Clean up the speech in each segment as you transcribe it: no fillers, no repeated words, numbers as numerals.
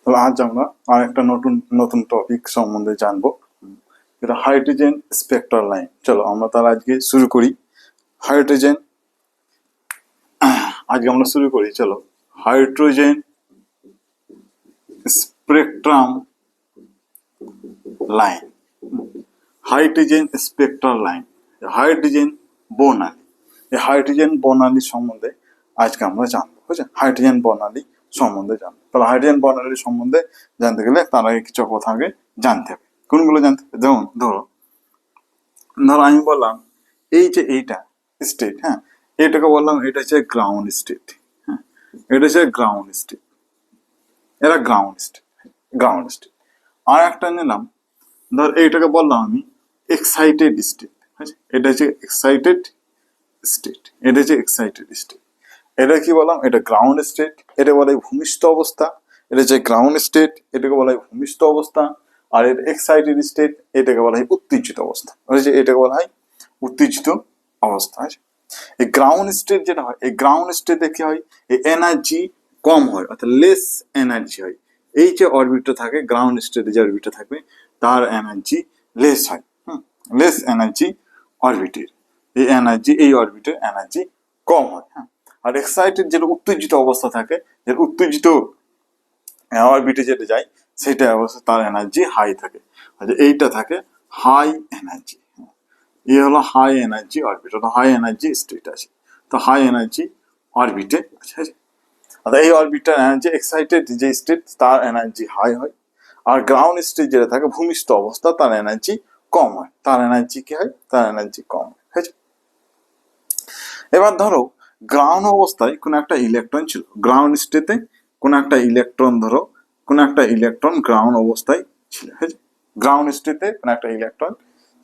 তো আজ আমরা আর একটা নতুন নতুন টপিক সম্বন্ধে জানবো, যেটা হাইড্রোজেন স্পেক্ট্রাল লাইন। চলো আমরা তাহলে আজকে শুরু করি। হাইড্রোজেন আজকে আমরা শুরু করি। চলো, hydrogen spectrum line. Hydrogen spectral line, hydrogen বর্ণালী। এই হাইড্রোজেন বর্ণালী সম্বন্ধে আজকে আমরা জানবো। বুঝছে, হাইড্রোজেন বর্ণালী সম্বন্ধে জানবো। তাহলে হাইড্রোজেন বর্ণালী সম্বন্ধে জানতে গেলে তার আগে কিছু কথা আগে জানতে হবে। কোনগুলো জানতে হবে? যেমন ধরো আমি বললাম এই যে এইটা স্টেট, হ্যাঁ, এটাকে বললাম এটা হচ্ছে গ্রাউন্ড স্টেট। হ্যাঁ, এটা হচ্ছে গ্রাউন্ড স্টেট, এটা গ্রাউন্ড স্টেট, গ্রাউন্ড স্টেট। আর একটা নিলাম, ধর এইটাকে বললাম আমি এক্সাইটেড স্টেট। এটা হচ্ছে এক্সাইটেড স্টেট, এটা হচ্ছে এক্সাইটেড স্টেট। এটা কি বললাম? এটা গ্রাউন্ড স্টেট, এটা বলা হয় ভূমিষ্ঠ অবস্থা। এটা হচ্ছে গ্রাউন্ড স্টেট, এটাকে বলা হয় ভূমিষ্ঠ অবস্থা। আর এর এক্সাইটেড স্টেট, এটাকে বলা হয় উত্তেজিত অবস্থা। এটাকে বলা হয় উত্তেজিত অবস্থা। এই গ্রাউন্ড স্টেট যেটা হয়, এই গ্রাউন্ড স্টেটে কি হয়, এই এনার্জি কম হয়, অর্থাৎ লেস এনার্জি হয়। এই যে অরবিটটা থাকে, গ্রাউন্ড স্টেটে যে অরবিটটা থাকবে তার এনার্জি লেস হয়। লেস এনার্জি অরবিটের, এই অরবিটের এনার্জি কম হয়। হ্যাঁ, আর এক্সাইটেড যেটা উত্তেজিত অবস্থা থাকে, যে উত্তেজিত অরবিটে যেটা যায় সেটা অবস্থা তার এনার্জি হাই থাকে। এইটা থাকে হাই এনার্জি। হলো high energy orbit, high energy state আছে। তো হাই এনার্জি অরবিটে আছে। এই অরবিটার এনার্জি এক্সাইটেড যে স্টেট তার এনার্জি হাই হয়। আর গ্রাউন্ড স্টেট যেটা থাকে ভূমিষ্ঠ অবস্থা, তার এনার্জি কম হয়। তার এনার্জি কি হয়? তার এনার্জি কম হয়। এবার ধরো গ্রাউন্ড অবস্থায় কোন একটা ইলেকট্রন ছিল, গ্রাউন্ড স্টেটে কোন একটা ইলেকট্রন, ধরো কোন একটা ইলেকট্রন গ্রাউন্ড অবস্থায় ছিল। গ্রাউন্ড স্টেটে কোন একটা ইলেকট্রন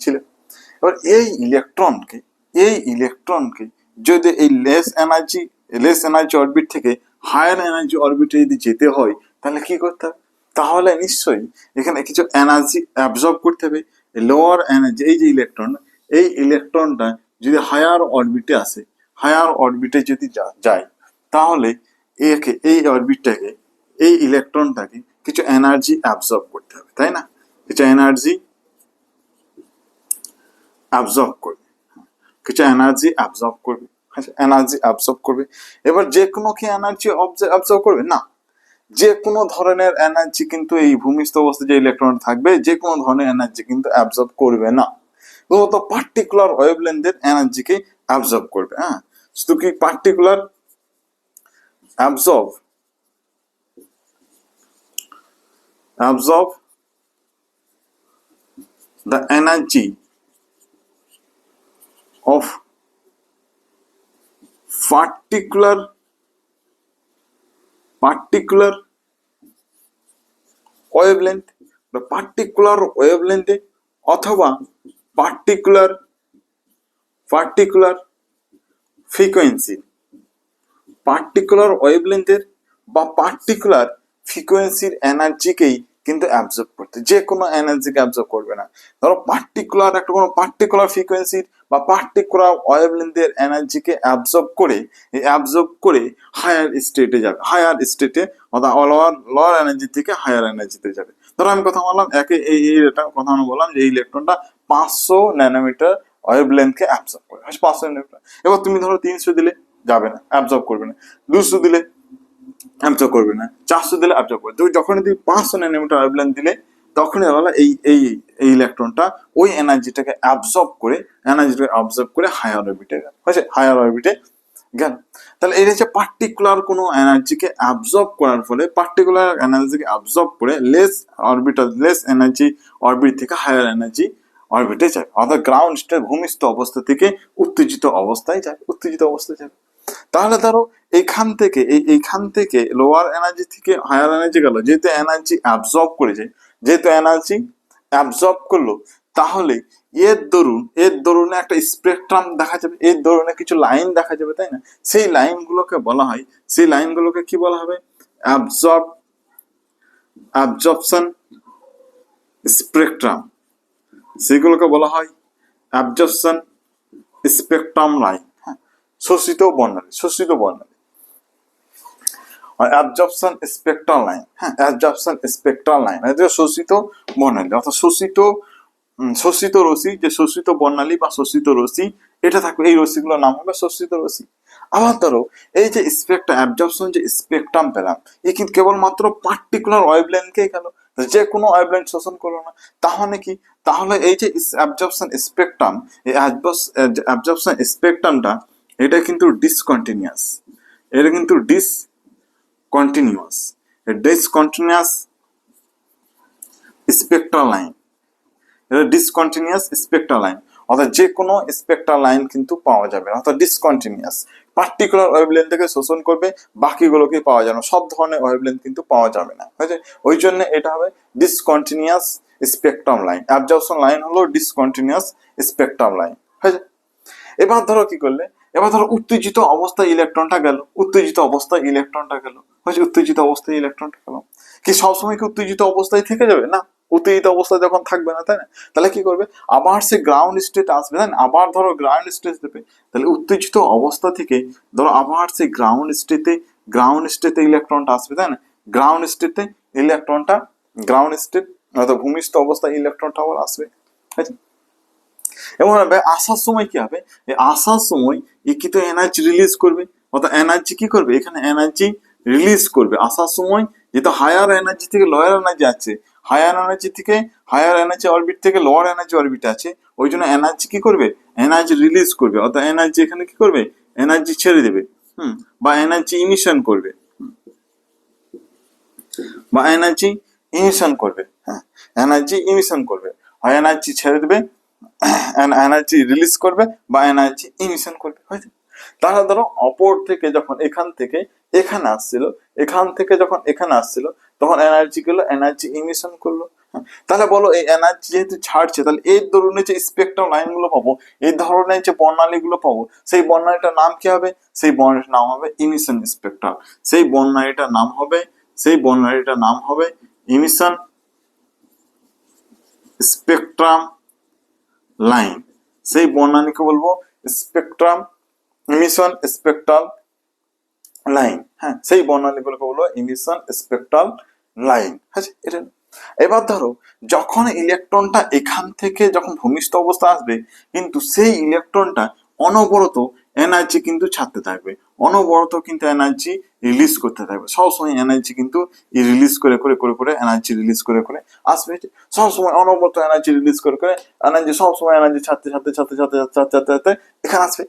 ছিল। এবার এই ইলেকট্রনকে যদি এই লেস এনার্জি অরবিট থেকে হায়ার এনার্জি অরবিটে যদি যেতে হয়, তাহলে কি করতে হবে? তাহলে নিশ্চয়ই এখানে কিছু এনার্জি অ্যাবজর্ব করতে হবে। লোয়ার এনার্জি, এই যে এই ইলেকট্রনটা যদি হায়ার অরবিটে আসে, হায়ার অরবিটে যদি যায়, তাহলে এই অরবিটটাকে, এই ইলেকট্রনটাকে কিছু এনার্জি অ্যাবজর্ব করতে হবে, তাই না? কিছু এনার্জি অ্যাবজর্ব করবে, কিছু এনার্জি অ্যাবজর্ব করবে, এনার্জি অ্যাবজর্ব করবে। এবার যে কোনো কি এনার্জি অ্যাবজর্ব করবে না, যে কোনো ধরনের এনার্জি কিন্তু এই ভূমিস্থ অবস্থায় যে ইলেকট্রন থাকবে, যে কোনো ধরনের এনার্জি কিন্তু অ্যাবজর্ব করবে না। তো পার্টিকুলার ওয়েভলেন্থের এনার্জিকে অ্যাবজর্ব করবে। হ্যাঁ, শুধু কি particular absorb the energy of particular wavelength, particular ওয়েভলেন্থে অথবা পার্টিকুলার ফ্রিকোয়েন্সি, পার্টিকুলার ওয়েভলেন্থের বা পার্টিকুলার ফ্রিকোয়েন্সির এনার্জিকেই কিন্তু অ্যাবজর্ব করতে, যে কোনো এনার্জিকে অ্যাবজর্ব করবে না। ধরো পার্টিকুলার একটা কোনো পার্টিকুলার ফ্রিকোয়েন্সির বা পার্টিকুলার ওয়েভলেন্থের এনার্জিকে অ্যাবজর্ব করে হায়ার স্টেটে যাবে, হায়ার স্টেটে, অর্থাৎ লোয়ার এনার্জি থেকে হায়ার এনার্জিতে যাবে। ধরো আমি কথা বললাম কথা আমি বললাম যে এই ইলেকট্রনটা 500 ন্যানোমিটার ওয়েভলেন্থকে অ্যাবজর্ব করে, 500 ন্যানোমিটার। এবার তুমি ধরো 300 দিলে যাবে না, অ্যাবজর্ব করবে না। 200 দিলে অ্যাবজর্ব করবে না। 400 দিলে অ্যাবজর্ব করবে। যখন তুমি 500 ন্যানোমিটার ওয়েভলেন্থ দিলে, তখনই বলা এই ইলেকট্রনটা ওই এনার্জিটাকে অ্যাবজর্ব করে হায়ার অরবিটে গেল, হায়ার অরবিটে গেল। তাহলে এটা হচ্ছে পার্টিকুলার কোনো এনার্জিকে অ্যাবজর্ব করার ফলে, পার্টিকুলার এনার্জিকে অ্যাবজর্ব করে লেস এনার্জি অরবিট থেকে হায়ার এনার্জি অরবিটে যায়, অর্থাৎ গ্রাউন্ড স্টেট ভূমিষ্ঠ অবস্থা থেকে উত্তেজিত অবস্থায় যায়। তাহলে ধরো এইখান থেকে লোয়ার এনার্জি থেকে হায়ার এনার্জি গেল, যেহেতু এনার্জি অ্যাবজর্ব করেছে, যেহেতু এনার্জি অ্যাবজর্ব করলো, তাহলে এর দরুন একটা স্পেকট্রাম দেখা যাবে, এর দরুনে কিছু লাইন দেখা যাবে, তাই না? সেই লাইনগুলোকে বলা হয়, সেই লাইনগুলোকে কি বলা হবে? Absorption spectrum. সেগুলোকে বলা হয় অ্যাবজর্পশন স্পেকট্রাম লাইন। শোষিত বর্ণালী। অ্যাবজর্পশন স্পেকট্রাল লাইন, হ্যাঁ অ্যাবজর্পশন স্পেকট্রাল লাইন, এটা শোষিত বর্ণালী অর্থাৎ শোষিত রশ্মি, যে শোষিত বর্ণালী বা শোষিত রশ্মি এটা থাকবে, এই রশ্মিগুলোর নাম হবে শোষিত রশ্মি। আবার ধরো এই যে স্পেকট্রাম অ্যাবজর্পশন যে স্পেকট্রাম পেলাম, এ কিন্তু কেবলমাত্র পার্টিকুলার ওয়েভলেন্থকেই গেল, যে কোনো ওয়েভলেন্থ শোষণ করলো না। তাহলে কি, তাহলে এই যে অ্যাবজর্পশন স্পেকট্রাম, এই অ্যাবজর্পশন স্পেকট্রামটা এটা কিন্তু ডিসকন্টিনিউয়াস, এটা কিন্তু ডিসকন্টিনিউয়াস স্পেকট্রাল লাইন, এটা ডিসকন্টিনিউয়াস স্পেকট্রাল লাইন, অর্থাৎ যে কোনো স্পেকট্রাল লাইন কিন্তু পাওয়া যাবে না, অর্থাৎ ডিসকন্টিনিউয়াস, পার্টিকুলার ওয়েভলেন্থ থেকে শোষণ করবে, বাকিগুলোকে পাওয়া যাবে না, সব ধরনের ওয়েভলেন্থ কিন্তু পাওয়া যাবে না, হয়েছে। ওই জন্য এটা হবে discontinuous spectrum line, absorption line হলো ডিসকন্টিনিউয়াস স্পেকট্রাম লাইন, হয়েছে। এবার ধরো কি করলে, এবার ধরো উত্তেজিত অবস্থায় ইলেকট্রনটা গেল, উত্তেজিত অবস্থায় ইলেকট্রনটা গেল, হয়েছে, উত্তেজিত অবস্থায় ইলেকট্রনটা গেল, কি সবসময় কি উত্তেজিত অবস্থায় থেকে যাবে না, উত্তেজিত অবস্থায় যখন থাকবে না, তাই না, তাহলে কি করবে, আবার সে গ্রাউন্ড স্টেট আসবে, তাই না, আবার ধরো গ্রাউন্ড স্টেট দেবে, তাহলে উত্তেজিত অবস্থা থেকে ধরো আবার সে গ্রাউন্ড স্টেটে ইলেকট্রনটা আসবে, তাই না, গ্রাউন্ড স্টেটে ইলেকট্রনটা, গ্রাউন্ড স্টেট অর্থাৎ ভূমিষ্ঠ অবস্থায় ইলেকট্রনটা আবার আসবে, হয়েছে। এবং আসার সময় কি হবে, আসার সময় কি তো এনার্জি রিলিজ করবে, অর্থাৎ এনার্জি কি করবে, এখানে এনার্জি রিলিজ করবে আসার সময়, যেহেতু হায়ার এনার্জি থেকে লোয়ার এনার্জি আছে, হায়ার এনার্জি অরবিট থেকে লোয়ার এনার্জি অরবিট আছে, ওই জন্য এনার্জি কি করবে, এনার্জি রিলিজ করবে, অর্থাৎ এনার্জি এখানে কি করবে, এনার্জি ছেড়ে দেবে, বা এনার্জি ইমিশন করবে, বা এনার্জি ইমিশন করবে, হ্যাঁ এনার্জি ইমিশন করবে, হয় এনার্জি ছেড়ে দেবে, এনার্জি রিলিজ করবে, বা এনার্জি ইমিশন করবে, হয়েছে। তাহলে ধরো অপর থেকে যখন এখান থেকে এখানে আসছিল, এখান থেকে যখন এখানে আসছিল, তখন এনার্জি গুলো এনার্জি ইমিশন করলো, তাহলে বলো এই এনার্জি যেহেতু ছাড়ছে, তাহলে এই ধরনের যে স্পেকট্রাম লাইন গুলো পাবো, এই ধরনের যে বর্ণালী গুলো পাবো, সেই বর্ণালীটার নাম কি হবে, সেই বর্ণালীটার নাম হবে ইমিশন স্পেকট্রাম, সেই বর্ণালীটার নাম হবে, ইমিশন স্পেকট্রাম লাইন, সেই বর্ণালীকে বলবো স্পেকট্রাম ইমিশন স্পেকট্রাল লাইন, হ্যাঁ সেই বর্ণালীগুলোকে বলবো ইমিশন স্পেকট্রাল লাইন, হ্যাঁ এটা। এবার ধরো যখন ইলেকট্রনটা এখান থেকে যখন ভূমিষ্ঠ অবস্থা আসবে, কিন্তু সেই ইলেকট্রনটা অনবরত এনার্জি কিন্তু ছাড়তে থাকবে, অনবরত কিন্তু এনার্জি রিলিজ করতে থাকবে, সবসময় এনার্জি কিন্তু রিলিজ করে এনার্জি রিলিজ করে আসবে, সবসময় অনবরত এনার্জি রিলিজ করে এনার্জি, সবসময় এনার্জি ছাড়তে এখানে আসবে।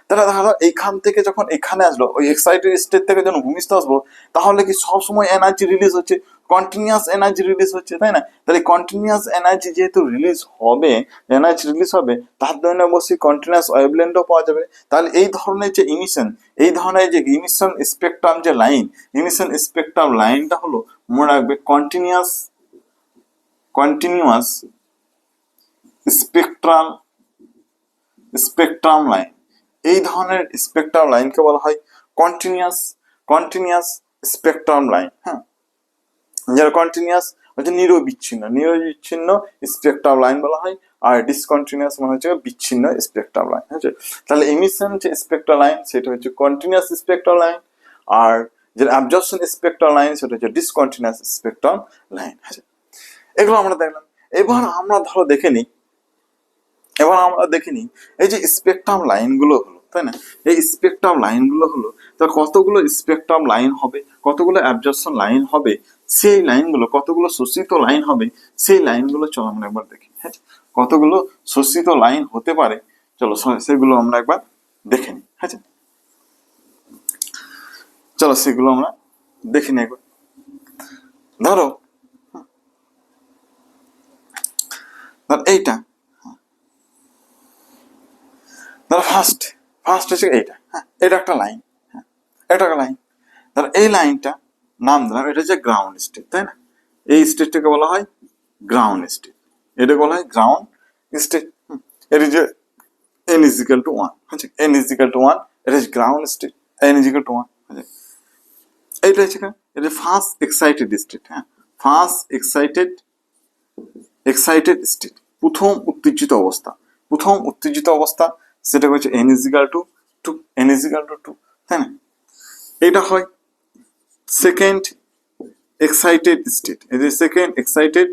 তাহলে ধরো এইখান থেকে যখন এখানে আসলো, ওই এক্সাইটেড স্টেট থেকে যখন ভূমিষ্ঠ আসবো, তাহলে কি সবসময় এনার্জি রিলিজ হচ্ছে, কন্টিনিউয়াস এনার্জি রিলিজ হচ্ছে, তাই না, তাহলে কন্টিনিউয়াস এনার্জি যেহেতু রিলিজ হবে, তার জন্য অবশ্যই কন্টিনিউয়াস ওয়েভলেন্থও পাওয়া যাবে। তাহলে এই ধরনের যে ইমিশন স্পেকট্রাম যে লাইন, ইমিশন স্পেকট্রাম লাইনটা হলো, মনে রাখবে কন্টিনিউয়াস স্পেকট্রাম লাইন, এই ধরনের স্পেকট্রাম লাইনকে বলা হয় কন্টিনিউয়াস স্পেকট্রাম লাইন, হ্যাঁ যারা কন্টিনিউয়াস হচ্ছে নিরবিচ্ছিন্ন স্পেকট্রাম লাইন বলা হয়, আর ডিসকন্টিনিউয়াস মানে হচ্ছে বিচ্ছিন্ন স্পেকট্রাম লাইন, হচ্ছে। তাহলে এমিশন যে স্পেকট্রাম লাইন সেটা হচ্ছে কন্টিনিউয়াস স্পেকট্রাম লাইন, আর যেটা অ্যাবজর্পশন স্পেকট্রাম লাইন সেটা হচ্ছে ডিসকন্টিনিউয়াস স্পেকট্রাম লাইন, হচ্ছে। এগুলো আমরা দেখলাম। এবার আমরা ধরো দেখে নিই এই যে স্পেকট্রাম লাইনগুলো হলো, তাই না, এই স্পেকট্রাম লাইনগুলো হলো, তা কতগুলো স্পেকট্রাম লাইন হবে, কতগুলো অ্যাবজর্পশন লাইন হবে, সেই লাইনগুলো কতগুলো শোষিত লাইন হবে, সেই লাইনগুলো চলো আমরা একবার দেখি, হ্যাঁ কতগুলো শোষিত লাইন হতে পারে, চলো সেগুলো আমরা একবার দেখে নিই, হ্যাঁ চলো সেগুলো আমরা দেখে নিই একবার। ধরো এইটা, ধরো ফার্স্ট হচ্ছে এইটা, হ্যাঁ এটা একটা লাইন, হ্যাঁ এটা একটা লাইন, ধরো এই লাইনটা নাম দিলাম, এটা হচ্ছে গ্রাউন্ড স্টেট, তাই না, এই স্টেটটাকে বলা হয় গ্রাউন্ড স্টেট, এটা বলা হয় গ্রাউন্ড স্টেট, এর যে n is equal to 1, হচ্ছে n is equal to 1, এটা হচ্ছে ground state, n is equal to 1, হচ্ছে এইটা হচ্ছে এটা ফার্স্ট এক্সাইটেড স্টেট, হ্যাঁ ফার্স্ট এক্সাইটেড স্টেট, প্রথম উত্তেজিত অবস্থা, সেটা হচ্ছে n is equal to 2, তাই না, এটা হয় সেকেন্ড এক্সাইটেড স্টেট, এই যে সেকেন্ড এক্সাইটেড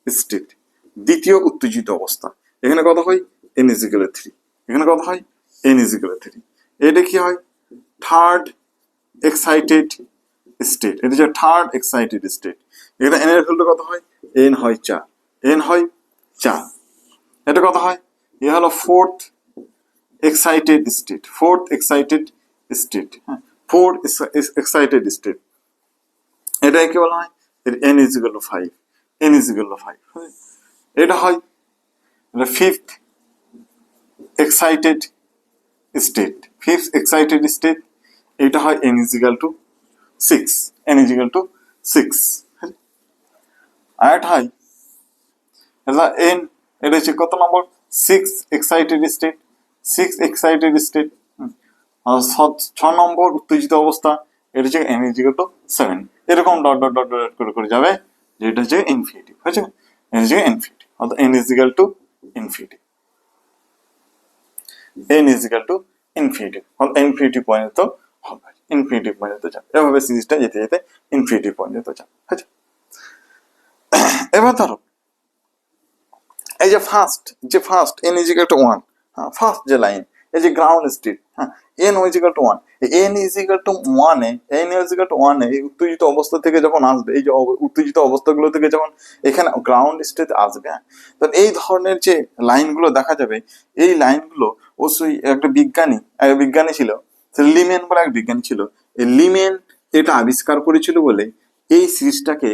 স্টেট, দ্বিতীয় উত্তেজিত অবস্থা। এখানে কত হয় n is equal to 3, এখানে কত হয় n is equal to 3। এটা কি হয় থার্ড এক্সাইটেড স্টেট, এটা হচ্ছে থার্ড এক্সাইটেড স্টেট। এখানে n এর ভ্যালু কত হয় n হয় 4, n হয় 4। এটা কত হয় এ হলো fourth excited state, fourth excited state, হ্যাঁ ফোর্থ এক্সাইটেড স্টেট। এটা কি বলা হয় n is equal to 5, n is equal to 5। এটা হয় fifth excited state, fifth excited state. এটা হয় n is equal to 6, n is equal to 6। আর এটা হয় এটা n, এটা হচ্ছে কত নম্বর six excited state, six excited state. আর 6 নম্বর উত্তেজিত অবস্থা, এটা হচ্ছে n is equal to 7। এরকম ডট ডট ডট ডট করে করে যাবে, যেটা হচ্ছে ইনফিনিটিভ, হয়েছে n is ইনফিনিটিভ, অর্থাৎ n is equal to infinitive, n is equal to infinitive, অর্থাৎ ইনফিনিটিভ পর্যন্ত হবে, ইনফিনিটিভ পর্যন্ত যাবে। এভাবে সিরিজটা যেতে যেতে ইনফিনিটিভ পর্যন্ত যাবে, হয়েছে। এবার ধরো এই যে first n is equal to 1, হ্যাঁ ফার্স্ট যে লাইন, এই যে গ্রাউন্ড স্টেট, হ্যাঁ n is equal to 1, n is equal to 1 A n is equal to 1 এ এই উত্তেজিত অবস্থা থেকে যখন আসবে, এই যে উত্তেজিত অবস্থাগুলো থেকে যখন এখানে গ্রাউন্ড স্টেটে আসবে, হ্যাঁ তো এই ধরনের যে লাইনগুলো দেখা যাবে, এই লাইনগুলো অবশ্যই একটা বিজ্ঞানী ছিল, লিমেন বলে এক বিজ্ঞানী ছিল। এই লিমেন এটা আবিষ্কার করেছিল বলে এই সিরিজটাকে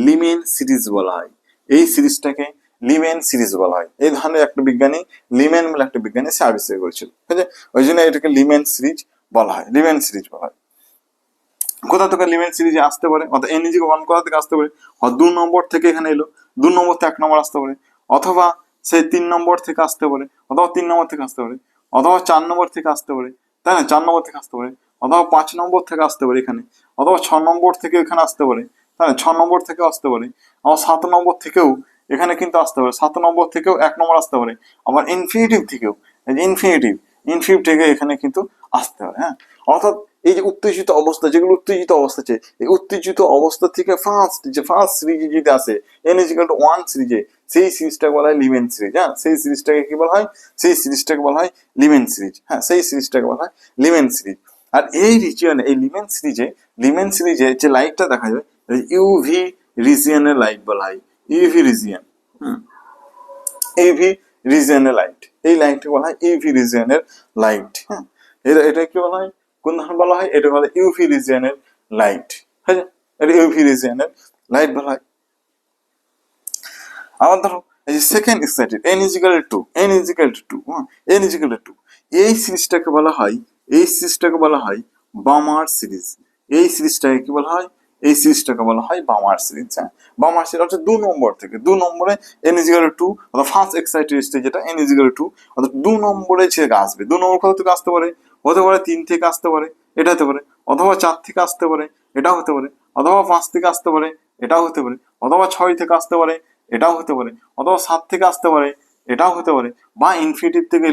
লিমেন সিরিজ বলা হয়, এই সিরিজটাকে লিমেন সিরিজ বলা হয়। এই ধরনের একটা বিজ্ঞানী, লিমেন বলে একটা বিজ্ঞানী সে আবিষ্কার করেছিল, ঠিক আছে, ওই জন্য এটাকে লিমেন সিরিজ বলা হয়, লিমেন সিরিজ বলা হয়। কোথা থেকে লিমেন সিরিজে আসতে পারে, অর্থাৎ n is equal to 1 কোথা থেকে আসতে পারে, 2 নম্বর থেকে এখানে এলো, 2 নম্বর থেকে 1 নম্বর আসতে পারে, অথবা সে 3 নম্বর থেকে আসতে পারে, অথবা 3 নম্বর থেকে আসতে পারে, অথবা 4 নম্বর থেকে আসতে পারে, তাই না, 4 নম্বর থেকে আসতে পারে, অথবা 5 নম্বর থেকে আসতে পারে এখানে, অথবা 6 নম্বর থেকে এখানে আসতে পারে, তাই না, 6 নম্বর থেকে আসতে পারে, আবার 7 নম্বর থেকেও এখানে কিন্তু আসতে পারে, 7 নম্বর থেকেও 1 নম্বর আসতে পারে, আবার ইনফিনিটিভ থেকেও, ইনফিনিটিভ থেকে এখানে কিন্তু আসতে পারে, হ্যাঁ। অর্থাৎ এই যে উত্তেজিত অবস্থা, যেগুলো উত্তেজিত অবস্থা আছে, এই উত্তেজিত অবস্থা থেকে ফার্স্ট সিরিজে যদি আসে n is equal to 1 সিরিজে, সেই সিরিজটাকে বলা হয় লিমেন সিরিজ, হ্যাঁ সেই সিরিজটাকে কি বলা হয়, সেই সিরিজটাকে বলা হয় লিমেন সিরিজ, হ্যাঁ সেই সিরিজটাকে বলা হয় লিমেন সিরিজ। আর এই রিজিয়নে, এই লিমেন সিরিজে যে লাইটটা দেখা যাবে ইউভি রিজিয়নের লাইট বলা হয়, ইউভি রিজিয়ন, ইউভি রিজিয়নের লাইট, এই লাইটটা বলা হয় ইউভি রিজিয়নের লাইট, হ্যাঁ এটা কি বলা হয়, কোন ধরনের বলা হয়, এটা বলা হয় ইউভি রিজিয়নের লাইট, হ্যাঁ এটা ইউভি রিজিয়নের লাইট বলা হয়। আবার ধরো এই যে second excited n is equal to 2, n is equal to 2, n is equal to 2, এই সিরিজটাকে বলা হয়, এই সিরিজটাকে বলা হয় বামার সিরিজ, এই সিরিজটাকে কি বলা হয়, এই সিরিজটাকে বলা হয় বামার সিরিজ, হ্যাঁ বামার সিরিজ হচ্ছে 2 নম্বর থেকে, 2 নম্বরে n is equal to 2, অর্থাৎ ফার্স্ট এক্সাইটেড স্টেজ যেটা n is equal to 2, অর্থাৎ 2 নম্বরে থেকে আসবে, 2 নম্বর কোথা থেকে আসতে পারে, হতে পারে 3 থেকে আসতে পারে, এটা হতে পারে, অথবা 4 থেকে আসতে পারে, এটাও হতে পারে, অথবা 5 থেকে আসতে পারে, এটাও হতে পারে, অথবা 6 থেকে আসতে পারে, এটাও হতে পারে, অথবা 7 থেকে আসতে পারে, এটাও হতে পারে, বা ইনফিনিটিভ থেকে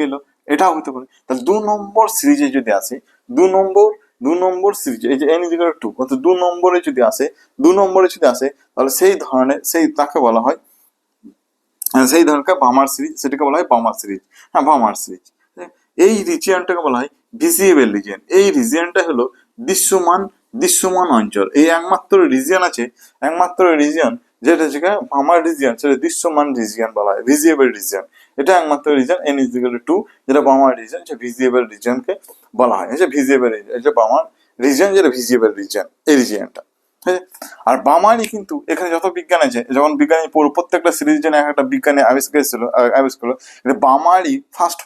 এলো, এটাও হতে পারে। তাহলে 2 নম্বর সিরিজে যদি আসে, 2 নম্বর সিরিজে এই যে n is equal to 2, অর্থাৎ 2 নম্বরে যদি আসে, তাহলে সেই তাকে বলা হয়, সেই ধরনের বামার সিরিজ, সেটাকে বলা হয় বামার সিরিজ, হ্যাঁ বামার সিরিজ। এই রিজিয়নটাকে বলা হয় ভিজিবল রিজিয়ন, এই রিজিয়নটা হলো দৃশ্যমান অঞ্চল। এই একমাত্র রিজিয়ন যেটা হচ্ছে ভামার রিজিয়ন, সেটা দৃশ্যমান রিজিয়ন বলা হয়, ভিজিবল রিজিয়ন। এটা একমাত্র region n is equal to 2, যেটা ভামার রিজিয়ন, যে ভিজিবল রিজিয়নকে বলা হয়, এই যে ভিজিবল রিজিয়ন, এই যে ভামার রিজিয়ন, যেটা ভিজিবল রিজিয়ন, এই রিজিয়নটা। আর বামারই কিন্তু এখানে যত বিজ্ঞান আছে, যখন বিজ্ঞানী প্রত্যেকটা সিরিজ জন্য একটা বিজ্ঞানী আবিষ্কার বামারই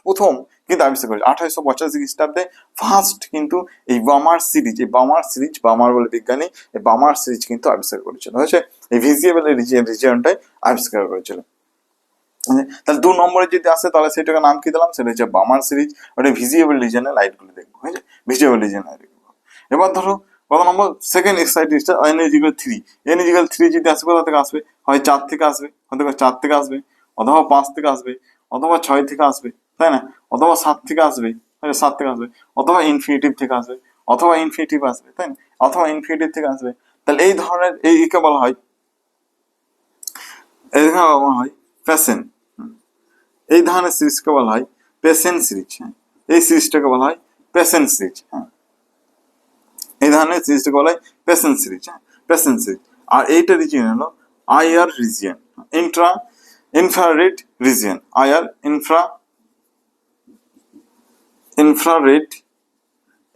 প্রথম কিন্তু আবিষ্কার করেছে 1885 খ্রিস্টাব্দে ফার্স্ট কিন্তু এই বামার সিরিজ, বামার বলে বিজ্ঞানী এই বামার সিরিজ কিন্তু আবিষ্কার করেছিল, হয়েছে এই ভিজিবল রিজিয়নটাই আবিষ্কার করেছিল। তাহলে 2 নম্বরে যদি আসে তাহলে সেটাকে নাম কি দিলাম, সেটা হচ্ছে বামার সিরিজ, ওটা ভিজিবল রিজিয়নের লাইট গুলো দেখবো, হয়েছে ভিজিবল রিজিয়ন লাইট দেখবো। এবার ধরো কত নম্বর second excited n is equal to 3, n is equal to 3 যদি আসে কোথা থেকে আসবে, হয় 4 থেকে আসবে, অথবা 5 থেকে আসবে, অথবা 6 থেকে আসবে, তাই না, অথবা 7 থেকে আসবে, অথবা ইনফিনিটিভ থেকে আসবে, অথবা ইনফিনিটিভ আসবে, তাই না, অথবা ইনফিনিটিভ থেকে আসবে। তাহলে এই ধরনের এইকে বলা হয়, এখানে বলা হয় প্যাসেন্ট। এই ধরনের সিরিজকে বলা হয় প্যাসেন্ট সিরিজ। হ্যাঁ, এই সিরিজটাকে বলা হয় প্যাসেন্ট সিরিজ। হ্যাঁ, এই ধরনের সিরিজটাকে বলা হয় প্যাসেন্ট সিরিজ। হ্যাঁ, প্যাসেন্ট সিরিজ। আর এইটা রিজিয়ন হলো IR region, infrared region, IR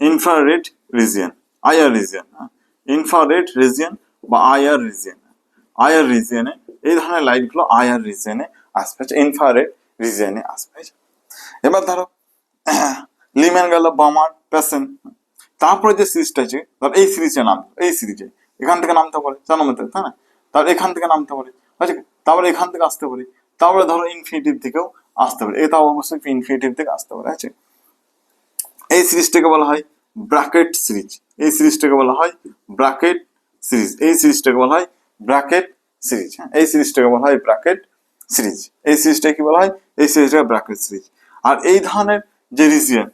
infrared region, IR region, infrared region বা আইআর রিজিয়ন। আইআর রিজিয়নে এই ধরনের লাইট গুলো আইআর রিজিয়নে আসবে, ইনফ্রারেড রিজিয়নে আসবে। এবার ধরো লিম্যান গেল, বামার, প্যাসেন্ট। তারপরে যে সিরিজটা আছে, ধর এই সিরিজে নাম, এই সিরিজে এখান থেকে নামতে পারে 4 নম্বর থেকে, তাই না, তার এখান থেকে নামতে পারে, ঠিক আছে, তারপরে এখান থেকে আসতে পারে, তারপরে ধরো ইনফিনিটিভ থেকেও আসতে পারে, এটা অবশ্যই ইনফিনিটিভ থেকে আসতে পারে, আছে। এই সিরিজটাকে বলা হয় ব্র্যাকেট সিরিজ, এই সিরিজটাকে বলা হয় ব্র্যাকেট সিরিজ, এই সিরিজটাকে বলা হয় ব্র্যাকেট সিরিজ। হ্যাঁ, এই সিরিজটাকে বলা হয় ব্র্যাকেট সিরিজ, এই সিরিজটাকে কি বলা হয়, এই সিরিজটাকে ব্র্যাকেট সিরিজ। আর এই ধরনের যে রিজিয়ন,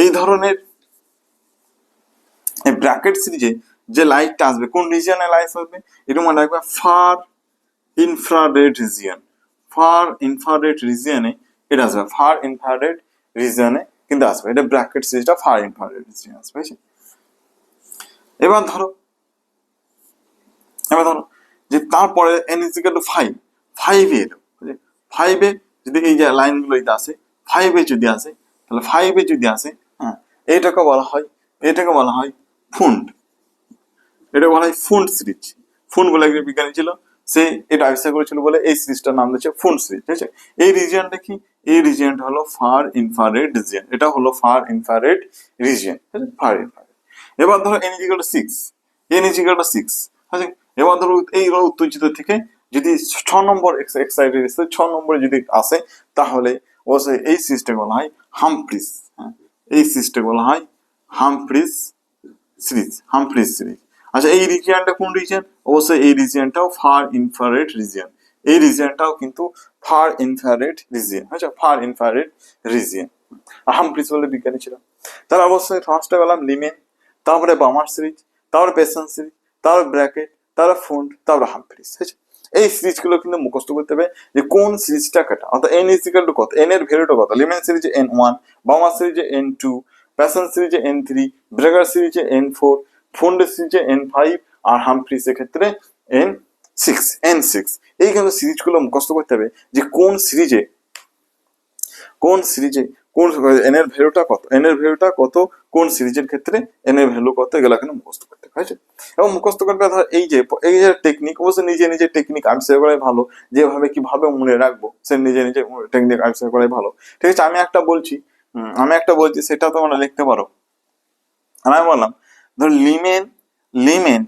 এই ধরনের এই ব্র্যাকেট সিরিজে যে লাইটটা আসবে, কোন রিজিয়নে লাইট আসবে, এটা মনে রাখবে far infrared region, far infrared রিজিয়নে এটা আসবে, ফার ইনফ্রারেড রিজিয়নে কিন্তু আসবে, এটা ব্র্যাকেট সিরিজটা ফার ইনফ্রারেড রিজিয়ন আসবে। এবার ধরো যে তারপরে n = 5, 5 এলো, 5 যদি এই যে লাইনগুলো আসে, 5 যদি আসে, তাহলে 5 যদি আসে, হ্যাঁ, এটাকে বলা হয় ফুন্ড, এটা বলা হয় ফুন্ড সিরিজ। ফুন্ড বলে একজন বিজ্ঞানী ছিল, সে এটা আবিষ্কার করেছিল বলে এই সিরিজটার নাম দিয়েছে ফুন্ড সিরিজ, ঠিক আছে। এই রিজিয়নটা কি, এই রিজিয়নটা হলো ফার ইনফ্রারেড রিজিয়ন, এটা হলো ফার ইনফ্রারেড রিজিয়ন, ঠিক আছে, ফার ইনফ্রারেড। এবার ধরো n = 6, আচ্ছা। এবার ধরো এই উত্তেজিত থেকে যদি 6 নম্বর এক্সাইটেড 6 নম্বরে যদি আসে, তাহলে অবশ্যই এই সিরিজটাকে বলা হয় হামফ্রিজ। হ্যাঁ, এই সিরিজটাকে বলা হয় হামফ্রিজ সিরিজ, হামফ্রিজ সিরিজ। আচ্ছা, এই রিজিয়নটা কোন রিজিয়ন, অবশ্যই এই রিজিয়নটাও ফার ইনফ্রারেড রিজিয়ন, এই রিজিয়নটাও কিন্তু ফার ইনফ্রারেড রিজিয়ন, আচ্ছা, ফার ইনফ্রারেড রিজিয়ন। হামফ্রিজ বলে বিজ্ঞানী ছিল। তার অবশ্যই ফার্স্টে বললাম লিমেন, তারপরে বামার সিরিজ, তারপরে পেসেন্ট সিরিজ, তারপরে ব্র্যাকেট, তারপরে ফুন্ড, তারপরে হামফ্রিজ। এই সিরিজগুলো কিন্তু মুখস্থ করতে হবে যে কোন সিরিজটা কাটা, অর্থাৎ n = কত, n এর ভ্যালুটা কত, লিমেন সিরিজে n1, বামার সিরিজে n2, প্যাসেন্ট সিরিজে n3, ব্র্যাকেট সিরিজে n4, ফুন্ড সিরিজে n5, আর হামফ্রিজের ক্ষেত্রে n6। এই কিন্তু সিরিজগুলো মুখস্থ করতে হবে যে কোন সিরিজে কোন n এর ভ্যালুটা কত, কোন সিরিজের ক্ষেত্রে n এর ভ্যালু কত, এগুলো কিন্তু মুখস্থ করতে হবে। এবং মুখস্থ করবে ধর এই যে টেকনিক, অবশ্য নিজে টেকনিক আবিষ্কার করাই ভালো, যেভাবে কিভাবে মনে রাখবো সে নিজে টেকনিক আবিষ্কার করাই ভালো, ঠিক আছে। আমি একটা বলছি সেটা তোমরা লিখতে পারো। আমি বললাম ধর লিমেন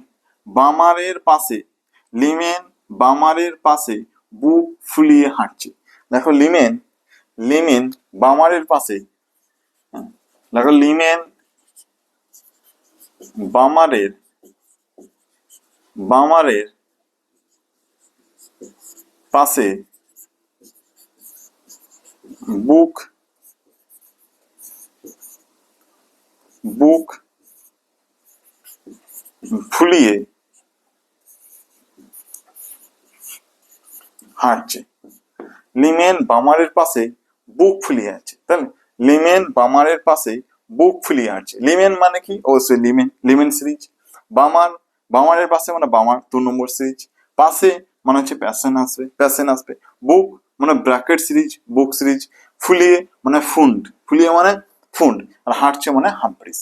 বামারের পাশে বুক ফুলিয়ে হাঁটছে। দেখো লিমেন বামারের পাশে, দেখো লিমেন বামারের পাশে বুক ফুলিয়ে হাঁটছে। লিমেন বামারের পাশে বুক ফুলিয়ে হাঁটছে, তাই না, লিমেন বামারের পাশে বুক ফুলিয়ে হাঁটছে। লিমেন মানে কি, অবশ্যই লিমেন সিরিজ। বামারের পাশে মানে বামার 2 নম্বর সিরিজ, পাশে মানে হচ্ছে প্যাসেন আসবে, বুক মানে ব্র্যাকেট সিরিজ, বুক সিরিজ, ফুলিয়ে মানে ফুন্ড, আর হাঁটছে মানে হামফ্রিজ,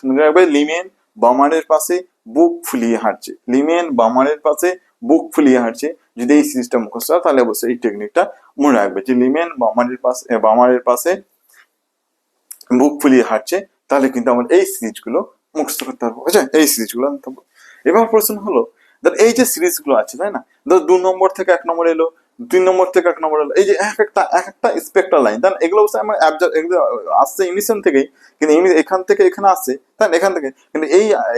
মনে রাখবে লিমেন বামারের পাশে বুক ফুলিয়ে হাঁটছে, যদি এই সিরিজটা মুখস্থ হয় তাহলে অবশ্যই এই টেকনিকটা মনে রাখবে যে লিমেন বামারের পাশে বুক ফুলিয়ে হাঁটছে, তাহলে কিন্তু আমার এই সিরিজগুলো মুখস্থ করতে পারবো, বুঝছো, এই সিরিজগুলো আনতে হবে। এবার প্রশ্ন হলো এই যে সিরিজগুলো আছে, তাই না, 2 নম্বর থেকে 1 নম্বর এলো, 3 নম্বর থেকে 1 নম্বর এলো, এই যে এক একটা স্পেক্ট্রাল লাইন, তাই না, এগুলো অবশ্যই আমার এগুলো আসছে ইমিশন থেকেই, কিন্তু এখান থেকে এখানে আসছে, তাই না, এখান থেকে কিন্তু